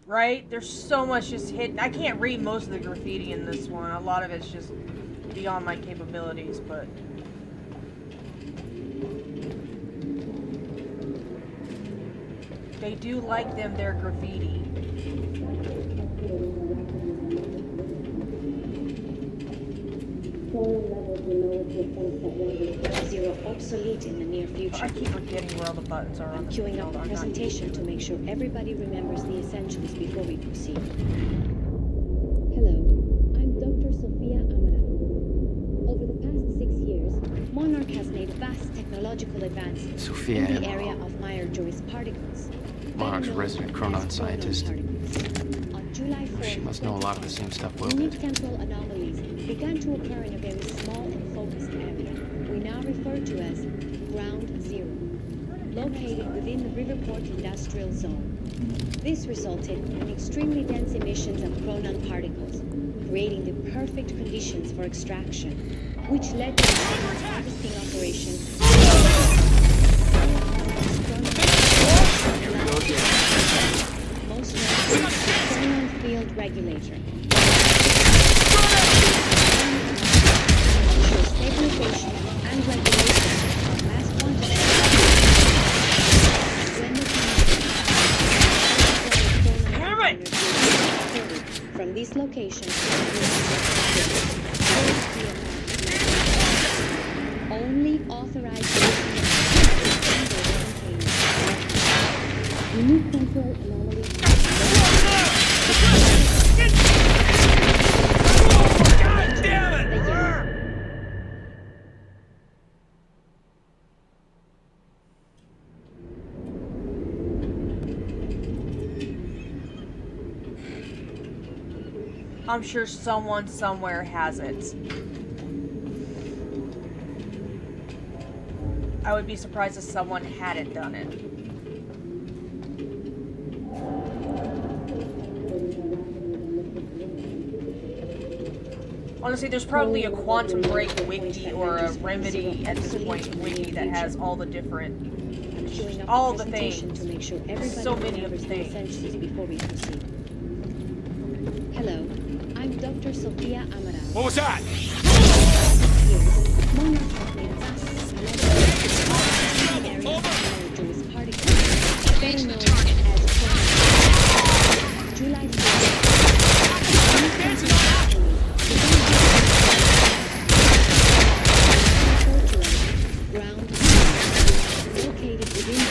Right? There's so much just hidden. I can't read most of the graffiti in this one. A lot of it's just beyond my capabilities, but... they do like them, their graffiti. Zero obsolete in the near future. I keep forgetting where all the buttons are on the Queuing up field. the I'm not- presentation to make sure everybody remembers the essentials before we proceed. Hello, I'm Dr. Sofia Amaral. Over the past 6 years, Monarch has made vast technological advances Sofia in the Amaral. area of Meyer-Joyce particles. Monarch's better known resident as chronon scientist. particles. On July 4th, She must know a lot of the same stuff Will unique did. temporal anomalies began to occur in a very small and focused area we now refer to as Ground Zero, located within the Riverport Industrial Zone. This resulted in extremely dense emissions of chronon particles, creating the perfect conditions for extraction, which led to the harvesting operation. Most notably, the chronon field regulator. Ensures stabilization and regulation of mass quantities. When the from this location, only authorized unique temporal anomalies. God damn it! I'm sure someone somewhere has it. I would be surprised if someone hadn't done it. Honestly, there's probably a Quantum Break wiki or a Remedy at this point wiki that has all the different, all the things. To make sure everybody So many of the remembers the things. essentials before we proceed. Hello, I'm Dr. Sofia Amaral. What was that? Monarch has made vast technological advances in the area of Meyer-Joyce particles, better known as chronon. July 4th. Ground located within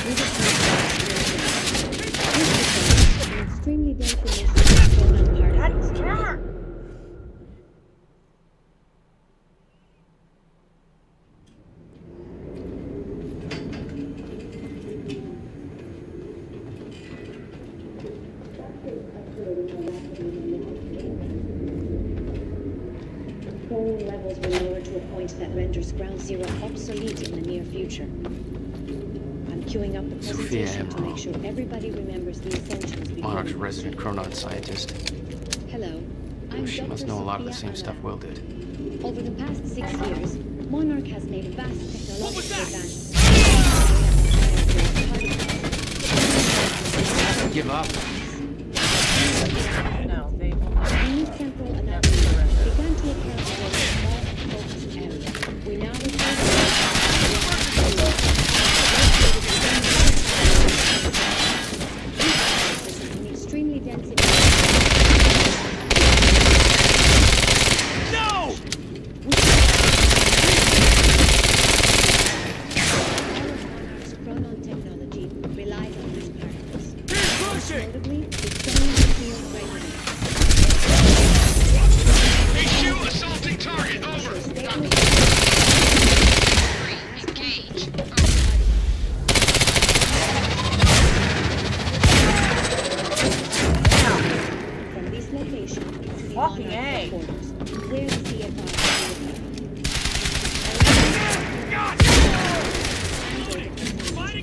an extremely dense emission of chronon particles. control levels will lower to a point that renders Ground Zero obsolete in the near future. I'm queuing up the Sophia presentation to Emerald. make sure everybody remembers the essentials before Monarch's we resident proceed. Chronon scientist. Hello, I'm She Dr. must know a lot of the Sophia same stuff Anwar. Will did. Over the past 6 years, Monarch has made vast technological advances. Give up. No, they will not. Unique temporal anomalies began to occur over a small focused area. We now refer to this is an extremely dense Chronon technology relies on these particles. Notably, the same field resonance. HQ assaulting target, over. From this location to the Fucking Monarch A. headquarters, where the CFR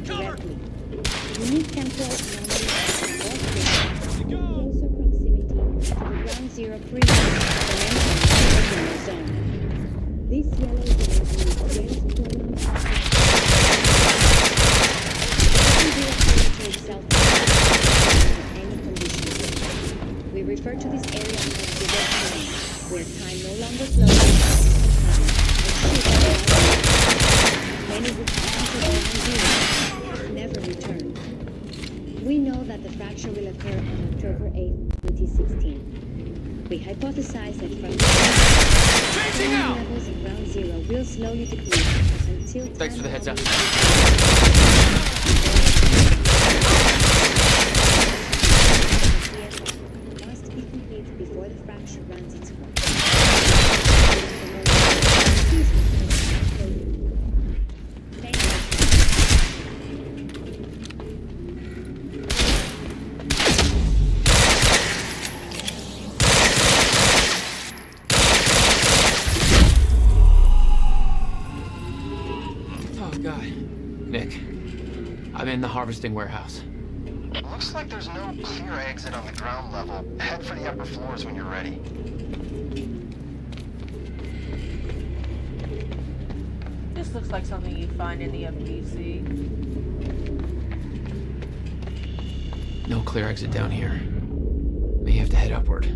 directly. Unique temporal anomalies closer proximity to the Ground Zero freezing dimension zone. This yellow zone is dense chronon itself in any conditions. We refer to this area as the red zone, where time no longer flows. Many who pass to Ground Zero never return. We know that the fracture will occur on October 8, 2016. We hypothesize that from now levels of Ground Zero will slowly deplete until Thanks for the heads up. must be complete before the fracture runs its course. Thank you. Oh, God. Nick, I'm in the harvesting warehouse. Looks like there's no clear exit on the ground level. Head for the upper floors when you're ready. This looks like something you'd find in the FTC. No clear exit down here. May have to head upward.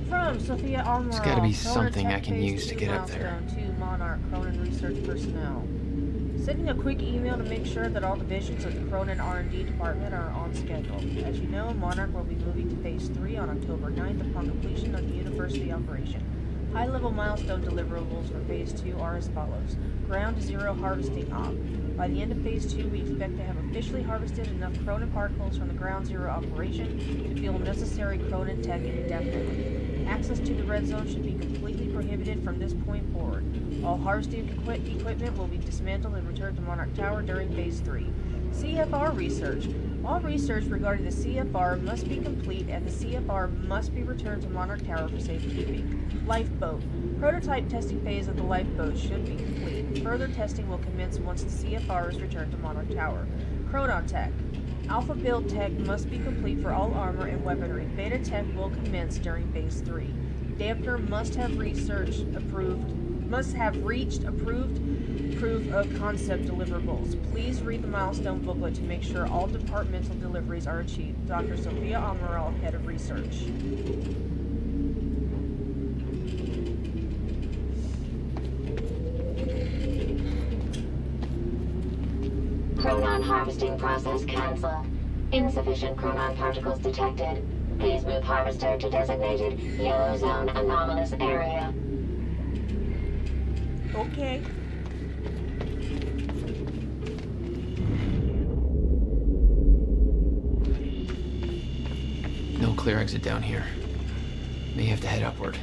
From Sophia Almiral. There's gotta be Solar something Tech I can Phase use to 2 get up there. milestone 2 Monarch Cronin research personnel. Sending a quick email to make sure that all divisions of the Cronin R&D department are on schedule. As you know, Monarch will be moving to Phase 3 on October 9th upon completion of the university operation. High-level milestone deliverables for Phase 2 are as follows. Ground Zero harvesting op. By the end of Phase 2, we expect to have officially harvested enough Cronin particles from the Ground Zero operation to fuel necessary Cronin tech indefinitely. Access to the red zone should be completely prohibited from this point forward. All harvesting equipment will be dismantled and returned to Monarch Tower during Phase 3. CFR research. All research regarding the CFR must be complete and the CFR must be returned to Monarch Tower for safekeeping. Lifeboat. Prototype testing phase of the lifeboat should be complete. Further testing will commence once the CFR is returned to Monarch Tower. Chronon Tech. Alpha build tech must be complete for all armor and weaponry. Beta tech will commence during Phase 3. Dampener must have reached approved proof of concept deliverables. Please read the milestone booklet to make sure all departmental deliveries are achieved. Dr. Sophia Almiral, Head of Research. Chronon harvesting process cancelled. Insufficient chronon particles detected. Please move harvester to designated yellow zone anomalous area. Okay. No clear exit down here. May have to head upward.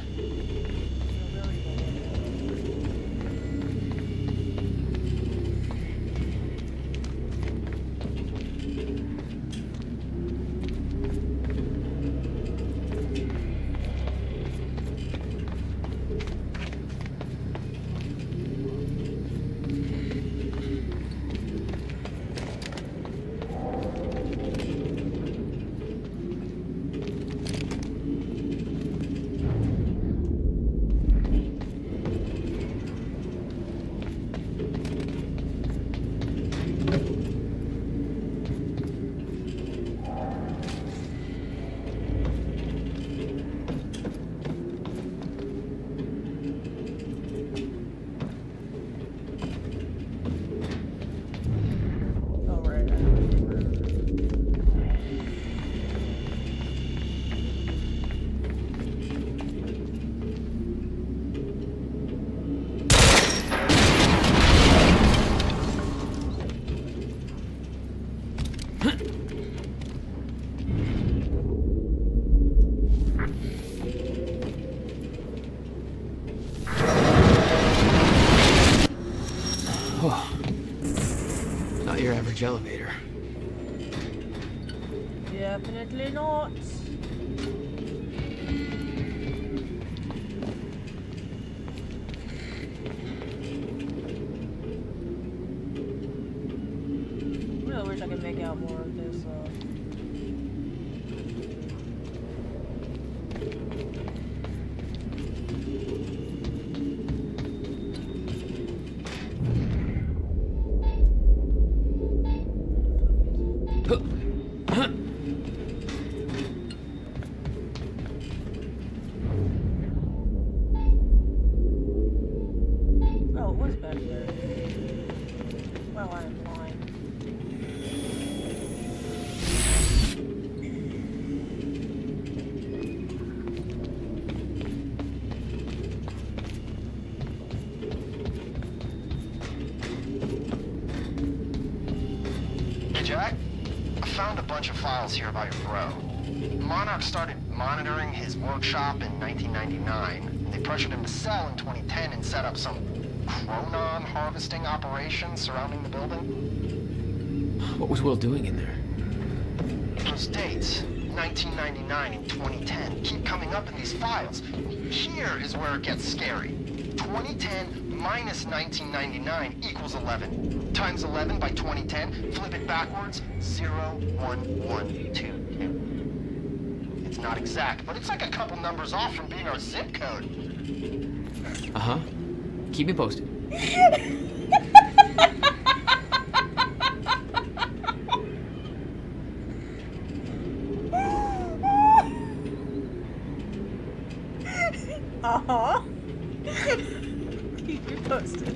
average elevator. Definitely not. I really wish I could make out more of this. Oh, it was back there. Well, I'm blind. Hey, Jack. I found a bunch of files here about your bro. Monarch started monitoring his workshop in 1999. And they pressured him to sell in 2010 and set up some chronon harvesting operation surrounding the building. What was Will doing in there? Those dates, 1999 and 2010, keep coming up in these files. Here is where it gets scary. 2010 minus 1999 equals 11. Times 11 by 2010, flip it backwards, 01122. It's not exact, but it's like a couple numbers off from being our zip code. Uh-huh. Keep me posted. Uh-huh. Keep me posted.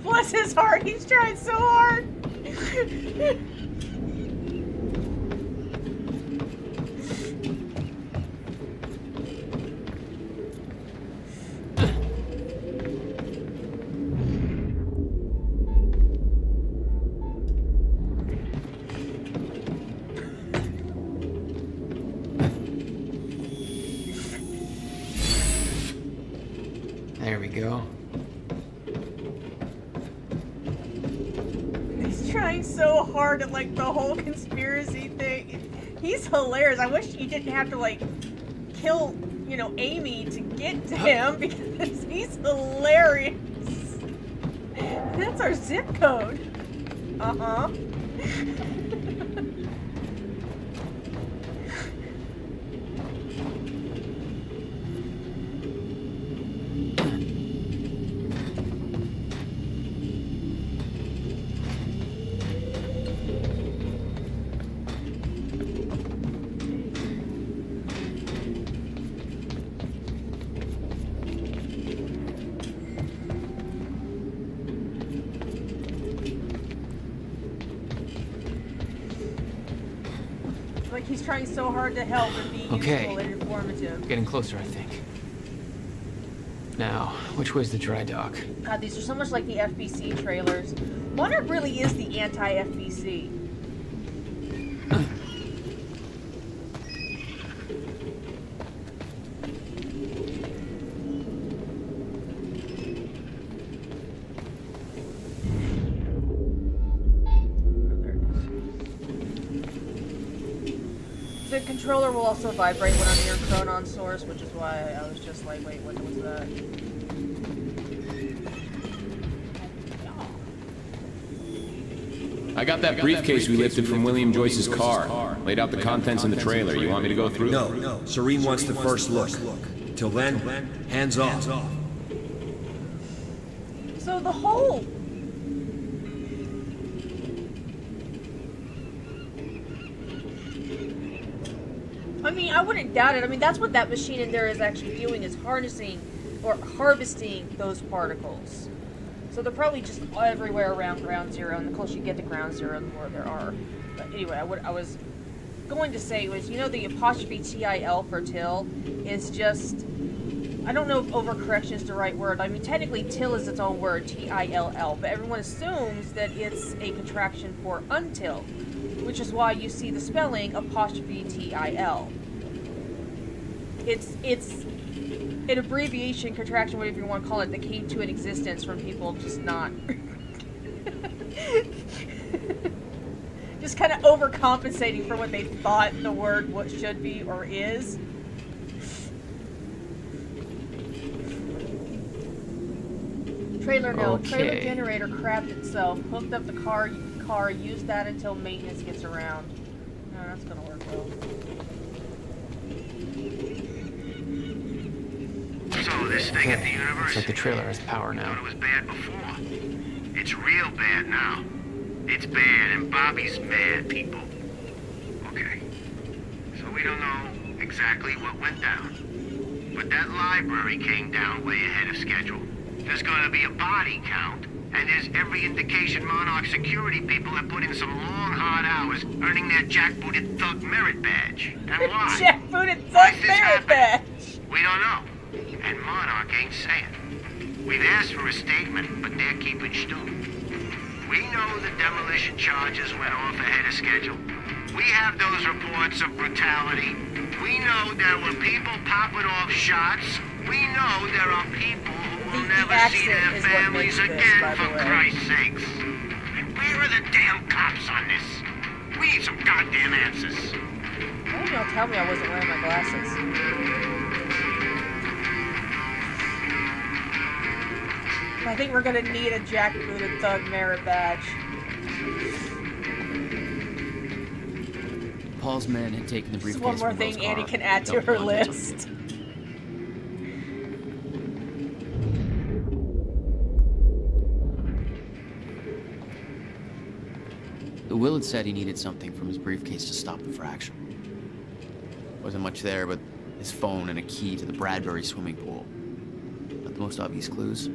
Bless his heart, he's trying so hard. There we go. He's trying so hard at like the whole conspiracy thing. He's hilarious. I wish you didn't have to like kill, you know, Amy to get to him because he's hilarious. That's our zip code. Uh-huh. Like he's trying so hard to help and be useful and informative. Getting closer, I think. Now, which way's the dry dock? God, these are so much like the FBC trailers. Monarch really is the anti-FBC. The controller will also vibrate when I'm near Chronon Source, which is why I was just like, wait, what was that? I got that briefcase we lifted from William Joyce's car. Laid out the contents in the trailer. You want me to go through? No. Serene wants the first look. Till then, hands off. So the whole... I mean, I wouldn't doubt it. I mean, that's what that machine in there is actually doing, is harnessing or harvesting those particles. So they're probably just everywhere around Ground Zero, and the closer you get to Ground Zero, the more there are. But anyway, I was going to say was, you know, the apostrophe TIL for till is just, I don't know if overcorrection is the right word. I mean, technically, till is its own word, TILL, but everyone assumes that it's a contraction for until, which is why you see the spelling apostrophe TIL. It's an abbreviation, contraction, whatever you want to call it, that came to an existence from people just not... just kind of overcompensating for what they thought the word what should be or is. Trailer note. Okay. Trailer generator crapped itself. Hooked up the car. Used that until maintenance gets around. No, that's gonna work well. So this thing at the university. Looks like the trailer has power Thought now. it was bad before. It's real bad now. It's bad, and Bobby's mad, people. Okay. So we don't know exactly what went down. But that library came down way ahead of schedule. There's gonna be a body count, and there's every indication Monarch security people have put in some long, hard hours earning their jackbooted thug merit badge. And why? Jackbooted Why thug this merit happened? badge! We don't know. And Monarch ain't saying. We've asked for a statement, but they're keeping still. We know the demolition charges went off ahead of schedule. We have those reports of brutality. We know there were people popping off shots. We know there are people who will never see their families again, for Christ's sakes. And where are the damn cops on this? We need some goddamn answers. Why didn't y'all tell me I wasn't wearing my glasses? I think we're gonna need a jackbooted thug merit badge. Paul's men had taken the Just briefcase one more from Will's thing Annie car, can add to dumped her it onto the- list. Will had said he needed something from his briefcase to stop the fracture. Wasn't much there, but his phone and a key to the Bradbury swimming pool. Not the most obvious clues.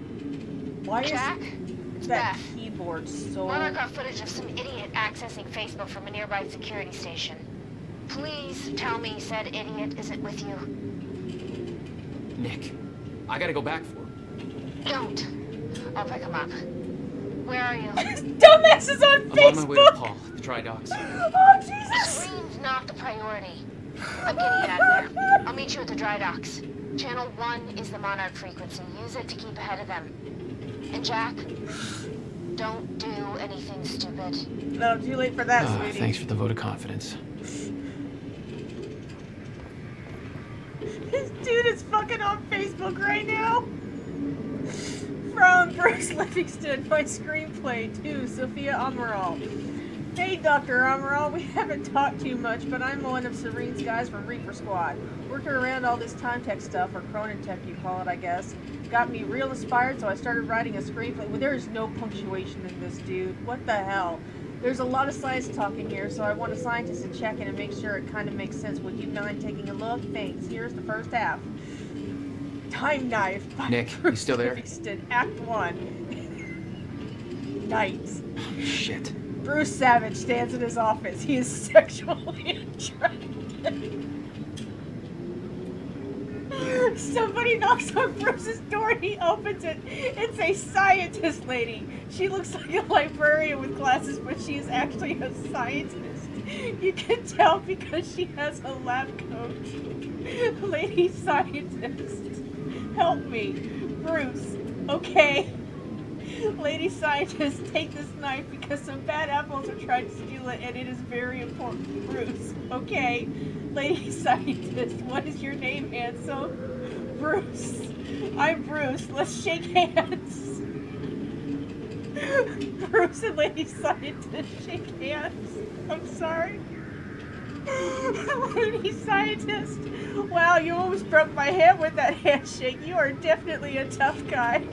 Why Jack? is that keyboard so... Monarch got footage of some idiot accessing Facebook from a nearby security station. Please tell me said idiot isn't with you. Nick, I gotta go back for him. Don't. I'll pick him up. Where are you? Dumbass is on Facebook! I'm on my way to Paul, the dry docks. Oh, Jesus! Screen's not the priority. I'm getting you out of there. I'll meet you at the dry docks. Channel 1 is the Monarch frequency. Use it to keep ahead of them. And Jack, don't do anything stupid. No, too late for that, sweetie. Thanks for the vote of confidence. This dude is fucking on Facebook right now. From Bruce Livingston, my screenplay to Sophia Amaral. Hey, Dr. Amaral, we haven't talked too much, but I'm one of Serene's guys from Reaper Squad. Working around all this time tech stuff, or Cronin tech you call it, I guess, got me real inspired, so I started writing a screenplay. Well, there is no punctuation in this, dude. What the hell? There's a lot of science talk in here, so I want a scientist to check in and make sure it kind of makes sense. Would you mind taking a look? Thanks. Here's the first half. Time Knife by Nick, you still there? Livingston, Act 1. Night. Shit. Bruce Savage stands in his office. He is sexually attracted. Somebody knocks on Bruce's door and he opens it. It's a scientist lady. She looks like a librarian with glasses, but she is actually a scientist. You can tell because she has a lab coat. Lady scientist. Help me. Bruce. Okay. Lady scientist, take this knife because some bad apples are trying to steal it and it is very important to Bruce. Okay. Lady scientist, what is your name, handsome? Bruce. I'm Bruce. Let's shake hands. Bruce and Lady Scientist shake hands. I'm sorry. Lady Scientist. Wow, you almost broke my hand with that handshake. You are definitely a tough guy.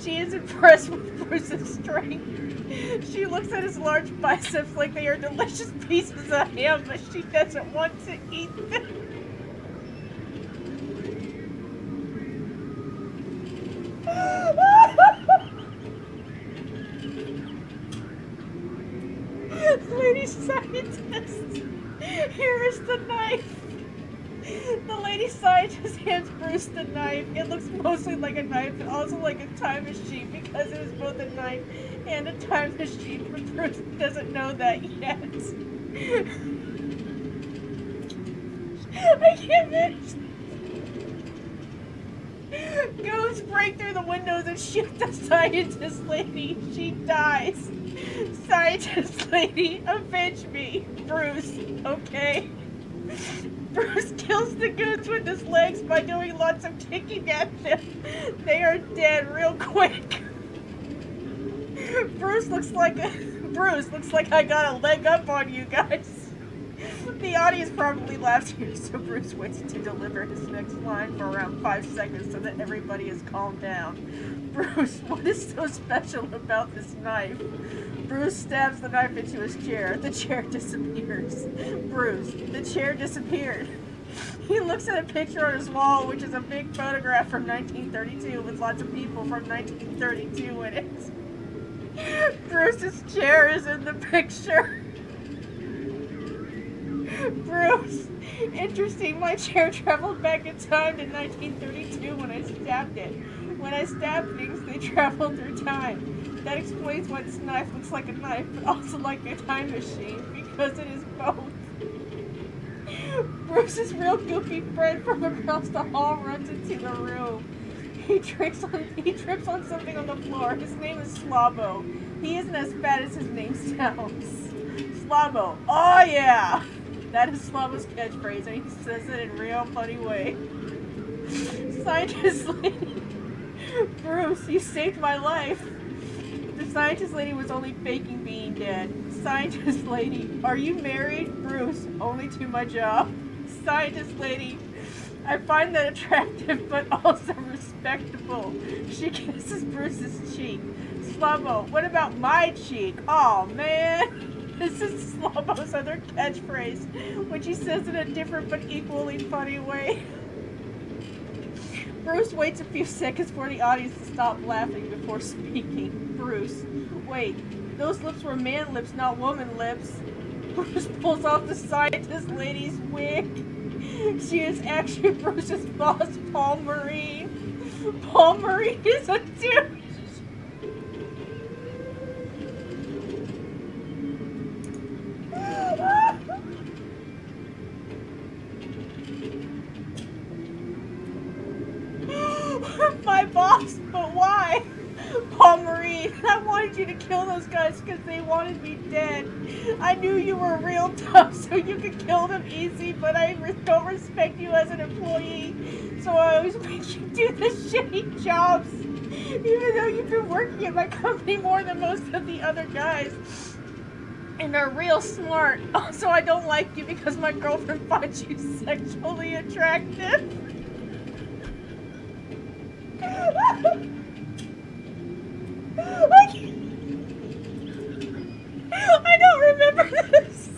She is impressed with Bruce's strength. She looks at his large biceps like they are delicious pieces of ham, but she doesn't want to eat them. Lady Scientist, here is the knife. The Lady Scientist hands Bruce the knife. It looks mostly like a knife and also like a time machine because it is both a knife and a time machine, but Bruce doesn't know that yet. I can't finish. Goons break through the windows and shoot the scientist lady. She dies. Scientist lady, avenge me. Bruce, okay? Bruce kills the goons with his legs by doing lots of kicking at them. They are dead real quick. Bruce looks like I got a leg up on you guys. The audience probably laughed here, so Bruce waits to deliver his next line for around 5 seconds so that everybody is calmed down. Bruce, what is so special about this knife? Bruce stabs the knife into his chair. The chair disappears. Bruce, the chair disappeared. He looks at a picture on his wall, which is a big photograph from 1932 with lots of people from 1932 in it. Bruce's chair is in the picture. Bruce, interesting, my chair traveled back in time to 1932 when I stabbed it. When I stab things, they travel through time. That explains why this knife looks like a knife, but also like a time machine, because it is both. Bruce's real goofy friend from across the hall runs into the room. He trips on something on the floor. His name is Slabo. He isn't as fat as his name sounds. Slabo. Oh yeah! That is Slabo's catchphrase, and he says it in a real funny way. Scientist lady. Bruce, you saved my life. The scientist lady was only faking being dead. Scientist lady, are you married? Bruce, only to my job. Scientist lady, I find that attractive, but also respectable. She kisses Bruce's cheek. Slabo, what about my cheek? Aw, man. This is Slabo's other catchphrase, which he says in a different but equally funny way. Bruce waits a few seconds for the audience to stop laughing before speaking. Bruce, wait, those lips were man lips, not woman lips. Bruce pulls off the scientist lady's wig. She is actually Bruce's boss, Paul Marine. Paul Marine is a douche. My boss, but why? Paul Marine, I wanted you to kill those guys because they wanted me dead. I knew you were real tough, so you could kill them easy, but I don't respect you as an employee, so I always make you do the shitty jobs, even though you've been working at my company more than most of the other guys. And are real smart. Also, I don't like you because my girlfriend finds you sexually attractive. I don't remember this.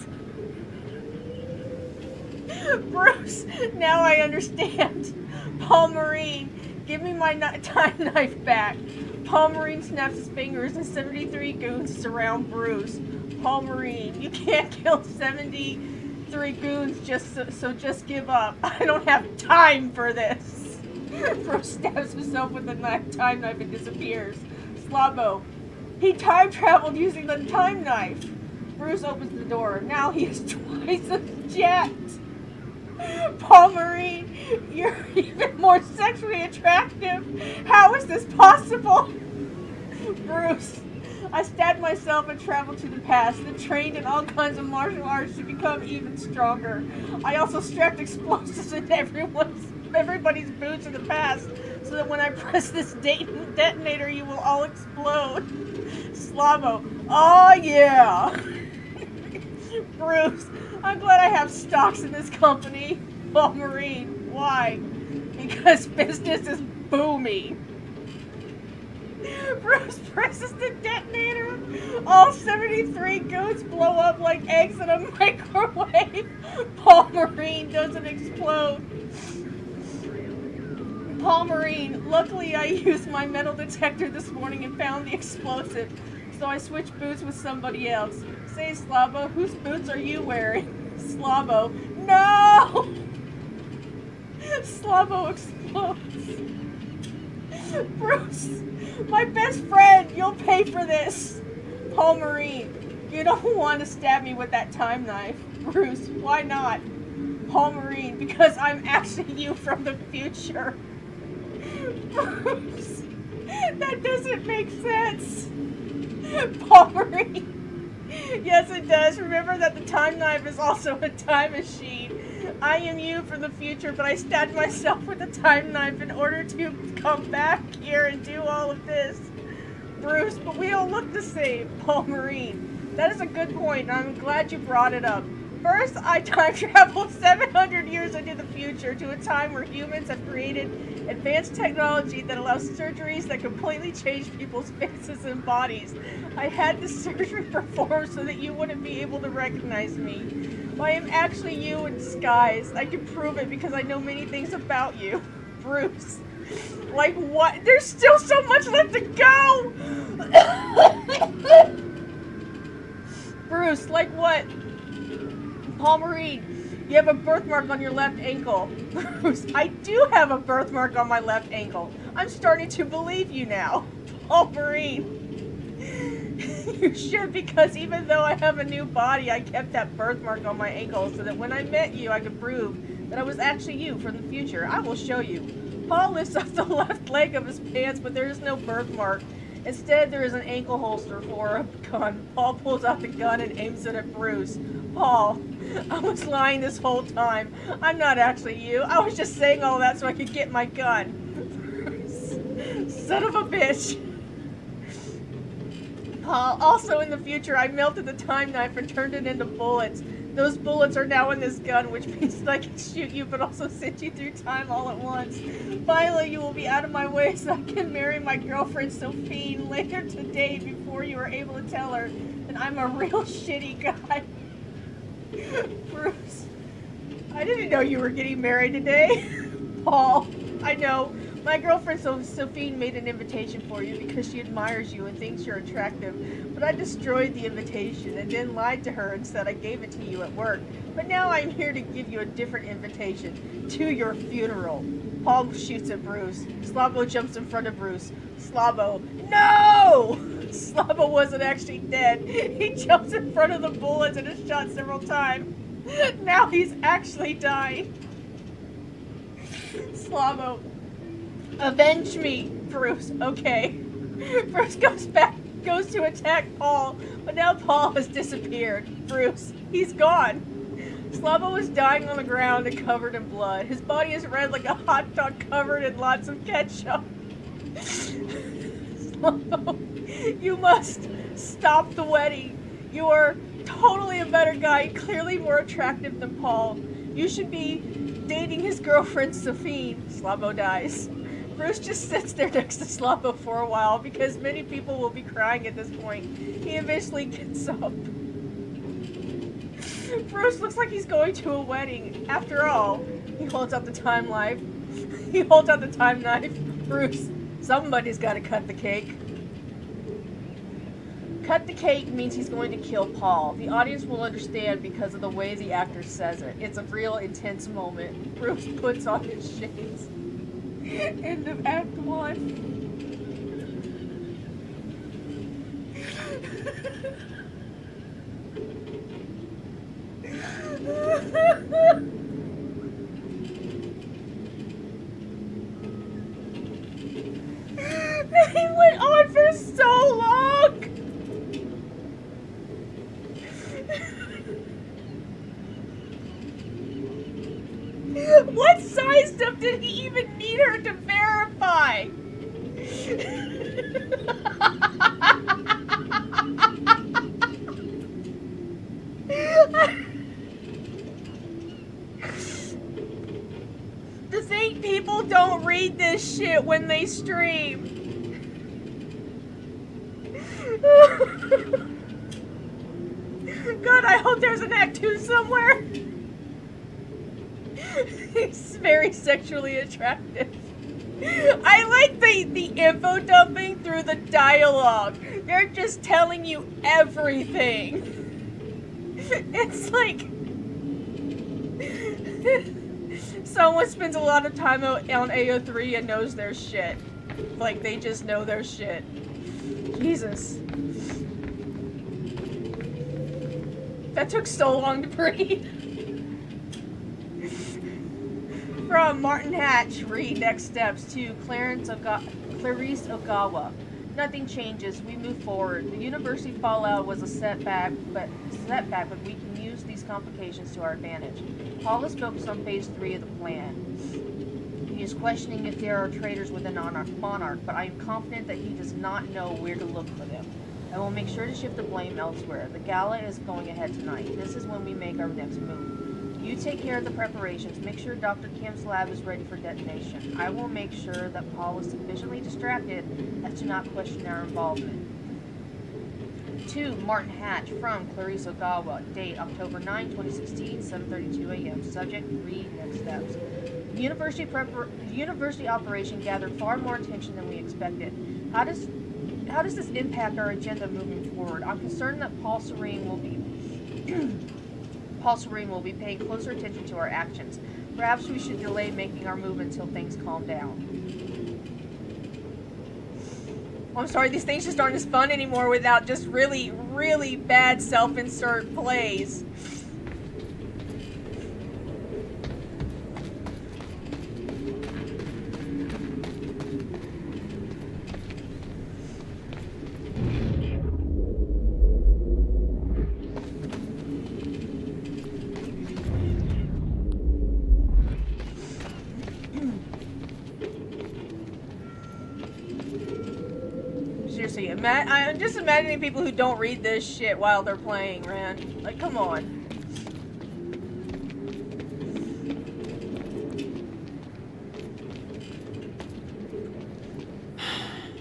Bruce, now I understand. Paul Marine, give me my time knife back. Paul Marine snaps his fingers and 73 goons surround Bruce. Paul Marine, you can't kill 73 goons so just give up. I don't have time for this. Bruce stabs himself with the time knife and disappears. Slabo, he time traveled using the time knife. Bruce opens the door. Now he is twice as jacked. Paul Marine, you're even more sexually attractive. How is this possible? Bruce, I stabbed myself and traveled to the past and trained in all kinds of martial arts to become even stronger. I also strapped explosives in everybody's boots in the past so that when I press this detonator, you will all explode. Slavo, oh yeah! Bruce, I'm glad I have stocks in this company. Paul Marine, why? Because business is booming. Bruce presses the detonator. All 73 goons blow up like eggs in a microwave. Paul Marine doesn't explode. Paul Marine, luckily I used my metal detector this morning and found the explosive, so I switched boots with somebody else. Say, Slavo, whose boots are you wearing? Slavo, no! Slavo explodes. Bruce, my best friend, you'll pay for this. Paul Marine, You don't want to stab me with that time knife, Bruce. Why not? Paul Marine, because I'm actually you from the future. Bruce, that doesn't make sense. Paul Marine. Yes, it does. Remember that the time knife is also a time machine. I am you from the future, but I stabbed myself with a time knife in order to come back here and do all of this. Bruce, but we all look the same. Paul Marine. That is a good point, and I'm glad you brought it up. First, I time traveled 700 years into the future to a time where humans have created advanced technology that allows surgeries that completely change people's faces and bodies. I had the surgery performed so that you wouldn't be able to recognize me. I am actually you in disguise. I can prove it because I know many things about you. Bruce. Like what? There's still so much left to go! Bruce, like what? Paul Marine, you have a birthmark on your left ankle. Bruce, I do have a birthmark on my left ankle. I'm starting to believe you now. Paul Marine. You should, because even though I have a new body, I kept that birthmark on my ankle so that when I met you, I could prove that I was actually you from the future. I will show you. Paul lifts up the left leg of his pants, but there is no birthmark. Instead, there is an ankle holster for a gun. Paul pulls out the gun and aims it at Bruce. Paul, I was lying this whole time. I'm not actually you. I was just saying all that so I could get my gun. Bruce, son of a bitch. Paul, also in the future, I melted the time knife and turned it into bullets. Those bullets are now in this gun, which means that I can shoot you, but also send you through time all at once. Finally, you will be out of my way so I can marry my girlfriend Sophie later today before you are able to tell her that I'm a real shitty guy. Bruce, I didn't know you were getting married today. Paul, I know. My girlfriend Sophie made an invitation for you because she admires you and thinks you're attractive, but I destroyed the invitation and then lied to her and said I gave it to you at work. But now I'm here to give you a different invitation to your funeral. Paul shoots at Bruce. Slavo jumps in front of Bruce. Slavo, no! Slavo wasn't actually dead. He jumps in front of the bullets and is shot several times. Now he's actually dying. Slavo, avenge me, Bruce. Okay. Bruce goes to attack Paul, but now Paul has disappeared. Bruce, he's gone. Slavo is dying on the ground and covered in blood. His body is red like a hot dog covered in lots of ketchup. Slavo, you must stop the wedding. You are totally a better guy, clearly more attractive than Paul. You should be dating his girlfriend, Sophie. Slavo dies. Bruce just sits there next to Slavo for a while because many people will be crying at this point. He eventually gets up. Bruce looks like he's going to a wedding. After all, he holds out the time knife. He holds out the time knife. Bruce, somebody's got to cut the cake. Cut the cake means he's going to kill Paul. The audience will understand because of the way the actor says it. It's a real intense moment. Bruce puts on his shades. End of Act 1. He went on for so long! What size stuff did he even need her to verify? To think people don't read this shit when they stream. God, I hope there's an Act 2 somewhere. He's very sexually attractive. I like the info dumping through the dialogue. They're just telling you everything. It's like someone spends a lot of time on AO3 and knows their shit. Like, they just know their shit. Jesus. That took so long to read. From Martin Hatch, read next steps to Clarice Ogawa. Nothing changes. We move forward. The university fallout was a setback, but we can use these complications to our advantage. Paul is focused on phase 3 of the plan. He is questioning if there are traitors within Monarch, but I am confident that he does not know where to look for them. I will make sure to shift the blame elsewhere. The gala is going ahead tonight. This is when we make our next move. You take care of the preparations. Make sure Dr. Kim's lab is ready for detonation. I will make sure that Paul is sufficiently distracted as to not question our involvement. To Martin Hatch from Clarice Ogawa. Date October 9, 2016, 7:32 a.m. Subject, read next steps. The university operation gathered far more attention than we expected. How does this impact our agenda moving forward? I'm concerned that Paul Serene will be paying closer attention to our actions. Perhaps we should delay making our move until things calm down. I'm sorry, these things just aren't as fun anymore without just really, really bad self-insert plays. Seriously, I'm just imagining people who don't read this shit while they're playing, man. Like, come on.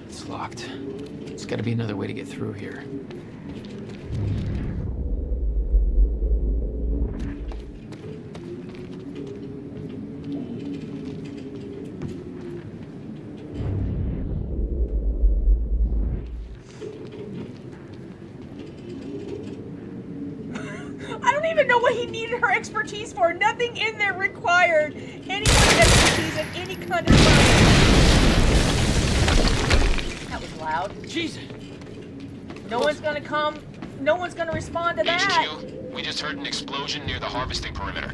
It's locked. There's gotta be another way to get through here. I don't even know what he needed her expertise for. Nothing in there required any kind of expertise in any kind of That was loud. Jesus. No one's gonna come. No one's gonna respond to that. HQ, we just heard an explosion near the harvesting perimeter.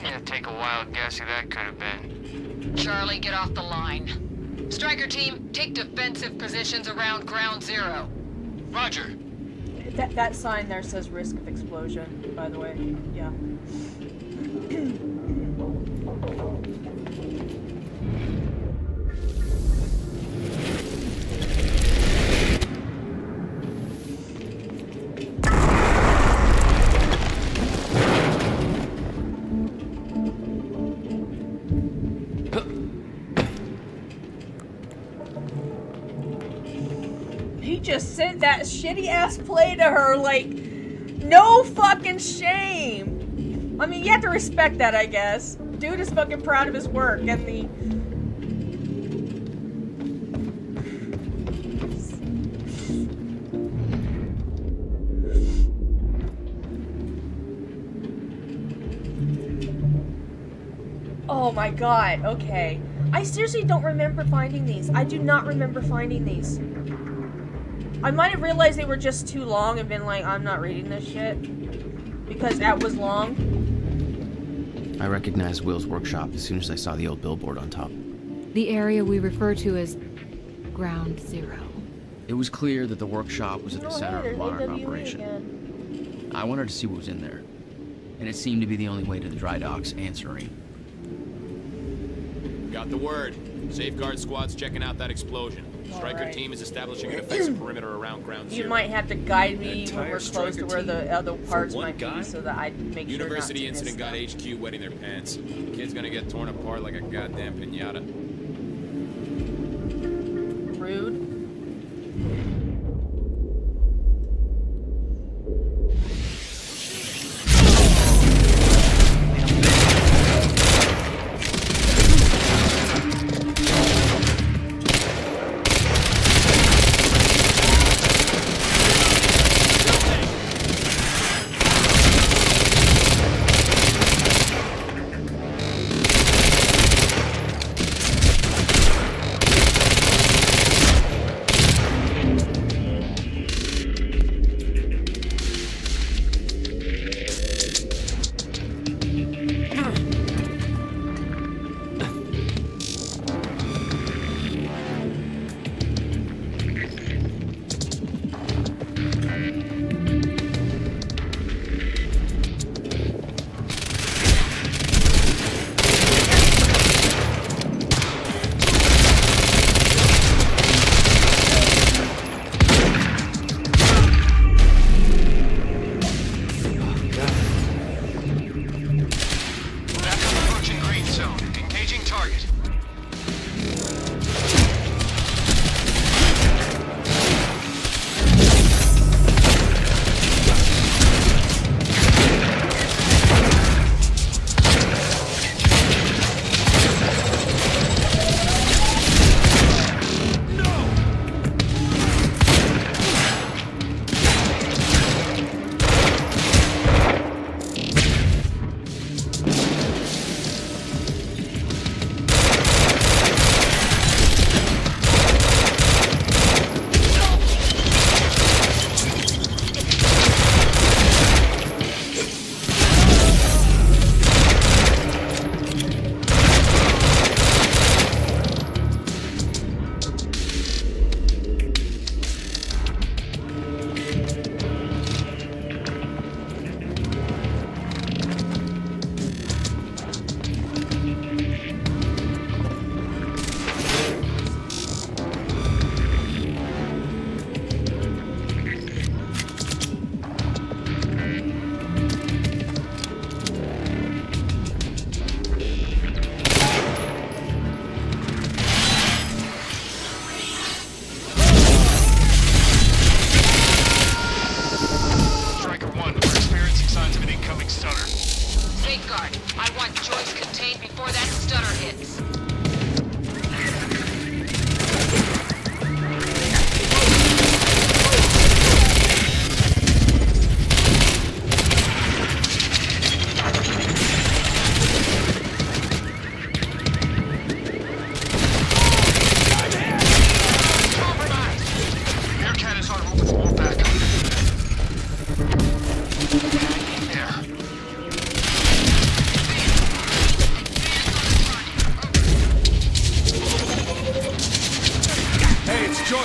Yeah, take a wild guess who that could have been. Charlie, get off the line. Striker team, take defensive positions around ground zero. Roger. That sign there says risk of explosion, by the way. Yeah. He just sent that shitty ass play to her, like, no fucking shame. I mean, you have to respect that, I guess. Dude is fucking proud of his work, and the... Oh my god, okay. I seriously don't remember finding these. I do not remember finding these. I might have realized they were just too long and been like, I'm not reading this shit. Because that was long. I recognized Will's workshop as soon as I saw the old billboard on top. The area we refer to as Ground Zero. It was clear that the workshop was at the Oh, center hey, of the there's Monarch AWE operation. again. I wanted to see what was in there. And it seemed to be the only way to the dry docks and Serene. Got the word. Safeguard squad's checking out that explosion. Striker Alright. team is establishing a defensive perimeter around ground zero. You might have to guide me when Entire we're close to Striker where the team other parts for one might guy? be so that I make University sure not to miss incident got them. HQ wetting their pants. Kid's gonna get torn apart like a goddamn pinata. Rude.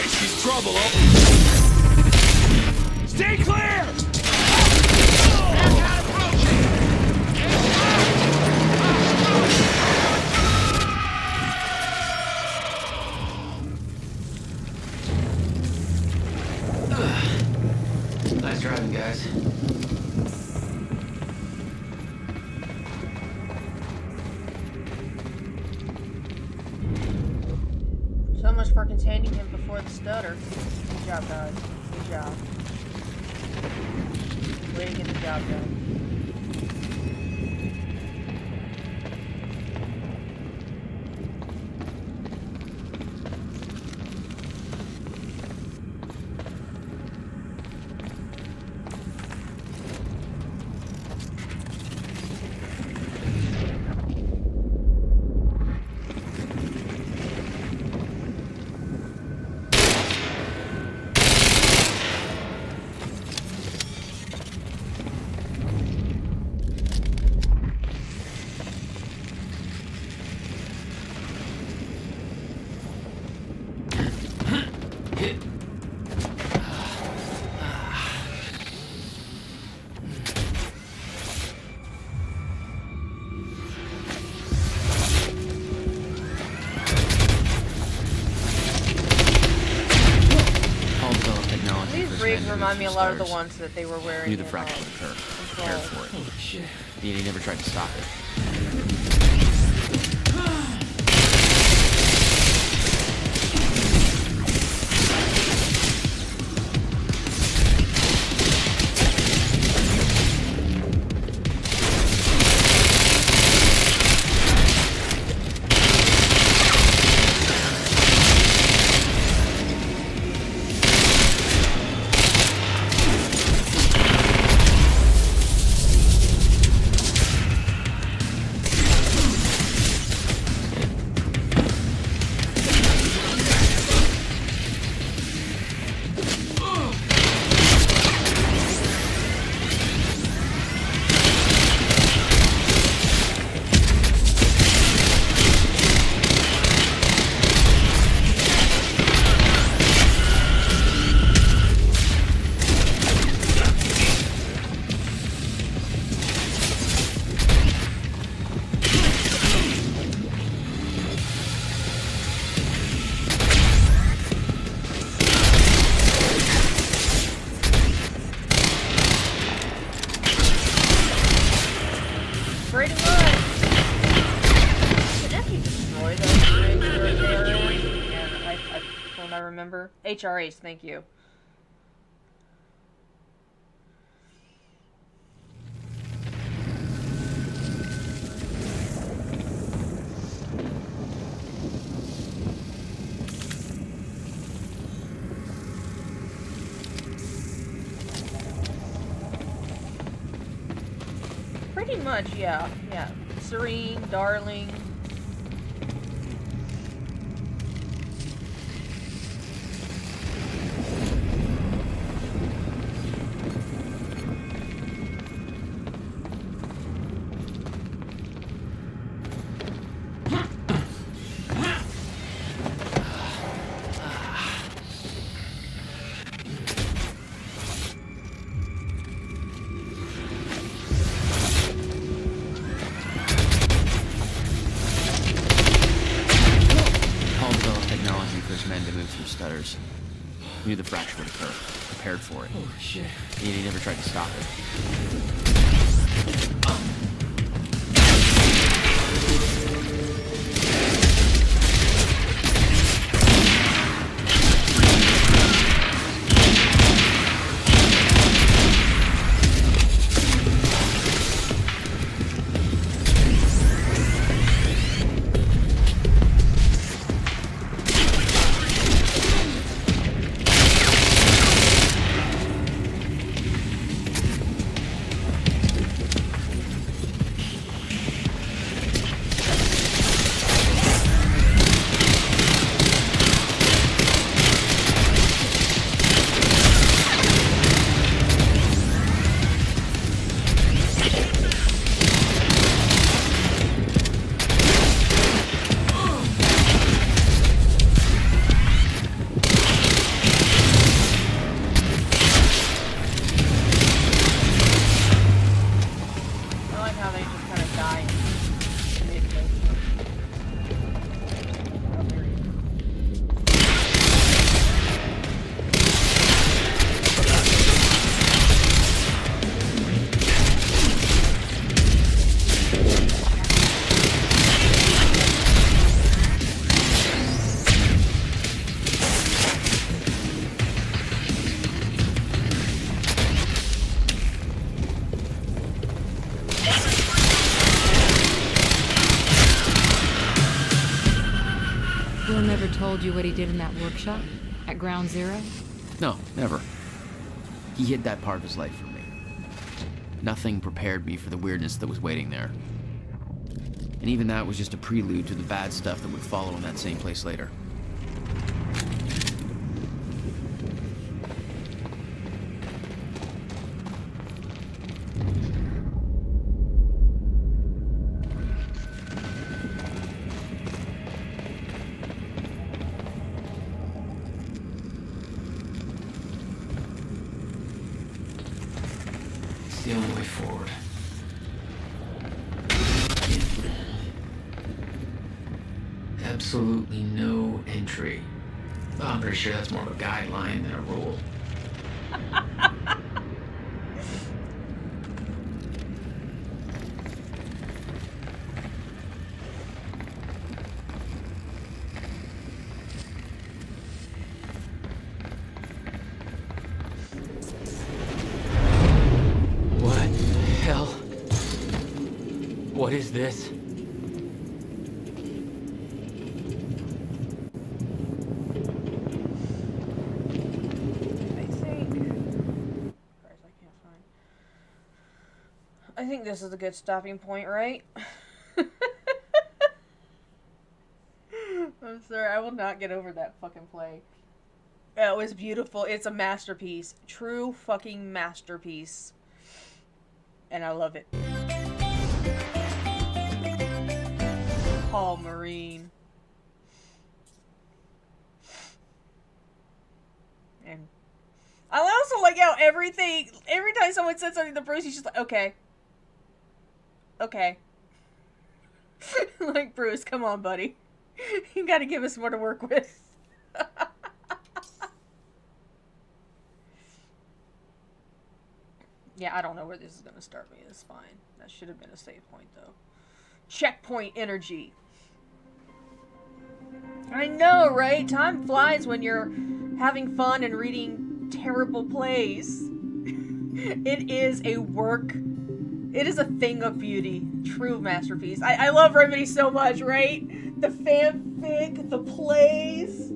She's trouble. Stay clear! Nice driving, guys. So much for containing him before the stutter. Good job, guys. Good job. Way to get the job done. Remind me a lot of the ones that they were wearing. Knew the fracture would occur. Prepared for it. Holy shit. Yet he never tried to stop it. HRAs, thank you. Pretty much, yeah. Yeah. Serene, darling. Knew the fracture would occur. Prepared for it. Oh shit. Yet he never tried to stop it. told you what he did in that workshop? At Ground Zero? No, never. He hid that part of his life from me. Nothing prepared me for the weirdness that was waiting there. And even that was just a prelude to the bad stuff that would follow in that same place later. It's the only way forward. Absolutely no entry. Well, I'm pretty sure that's more of a guideline than a rule. What the hell? What is this? I think this is a good stopping point, right? I'm sorry, I will not get over that fucking play. It was beautiful. It's a masterpiece. True fucking masterpiece. And I love it. Paul Marine. And I also like how every time someone said something to Bruce, he's just like, okay. Okay. Like, Bruce, come on, buddy. You gotta give us more to work with. Yeah, I don't know where this is gonna start me. It's fine. That should have been a save point, though. Checkpoint energy. I know, right? Time flies when you're having fun and reading terrible plays. It is a work. It is a thing of beauty. True masterpiece. I love Remedy so much, right? The fanfic, the plays.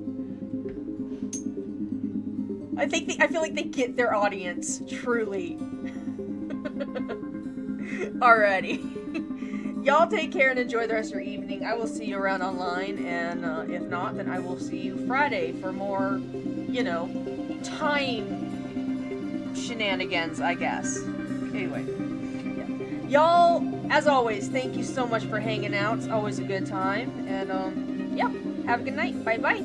I feel like they get their audience, truly. Alrighty. Y'all take care and enjoy the rest of your evening. I will see you around online, and if not, then I will see you Friday for more, you know, time shenanigans, I guess. Anyway. Y'all, as always, thank you so much for hanging out. It's always a good time. And, yeah, have a good night. Bye-bye.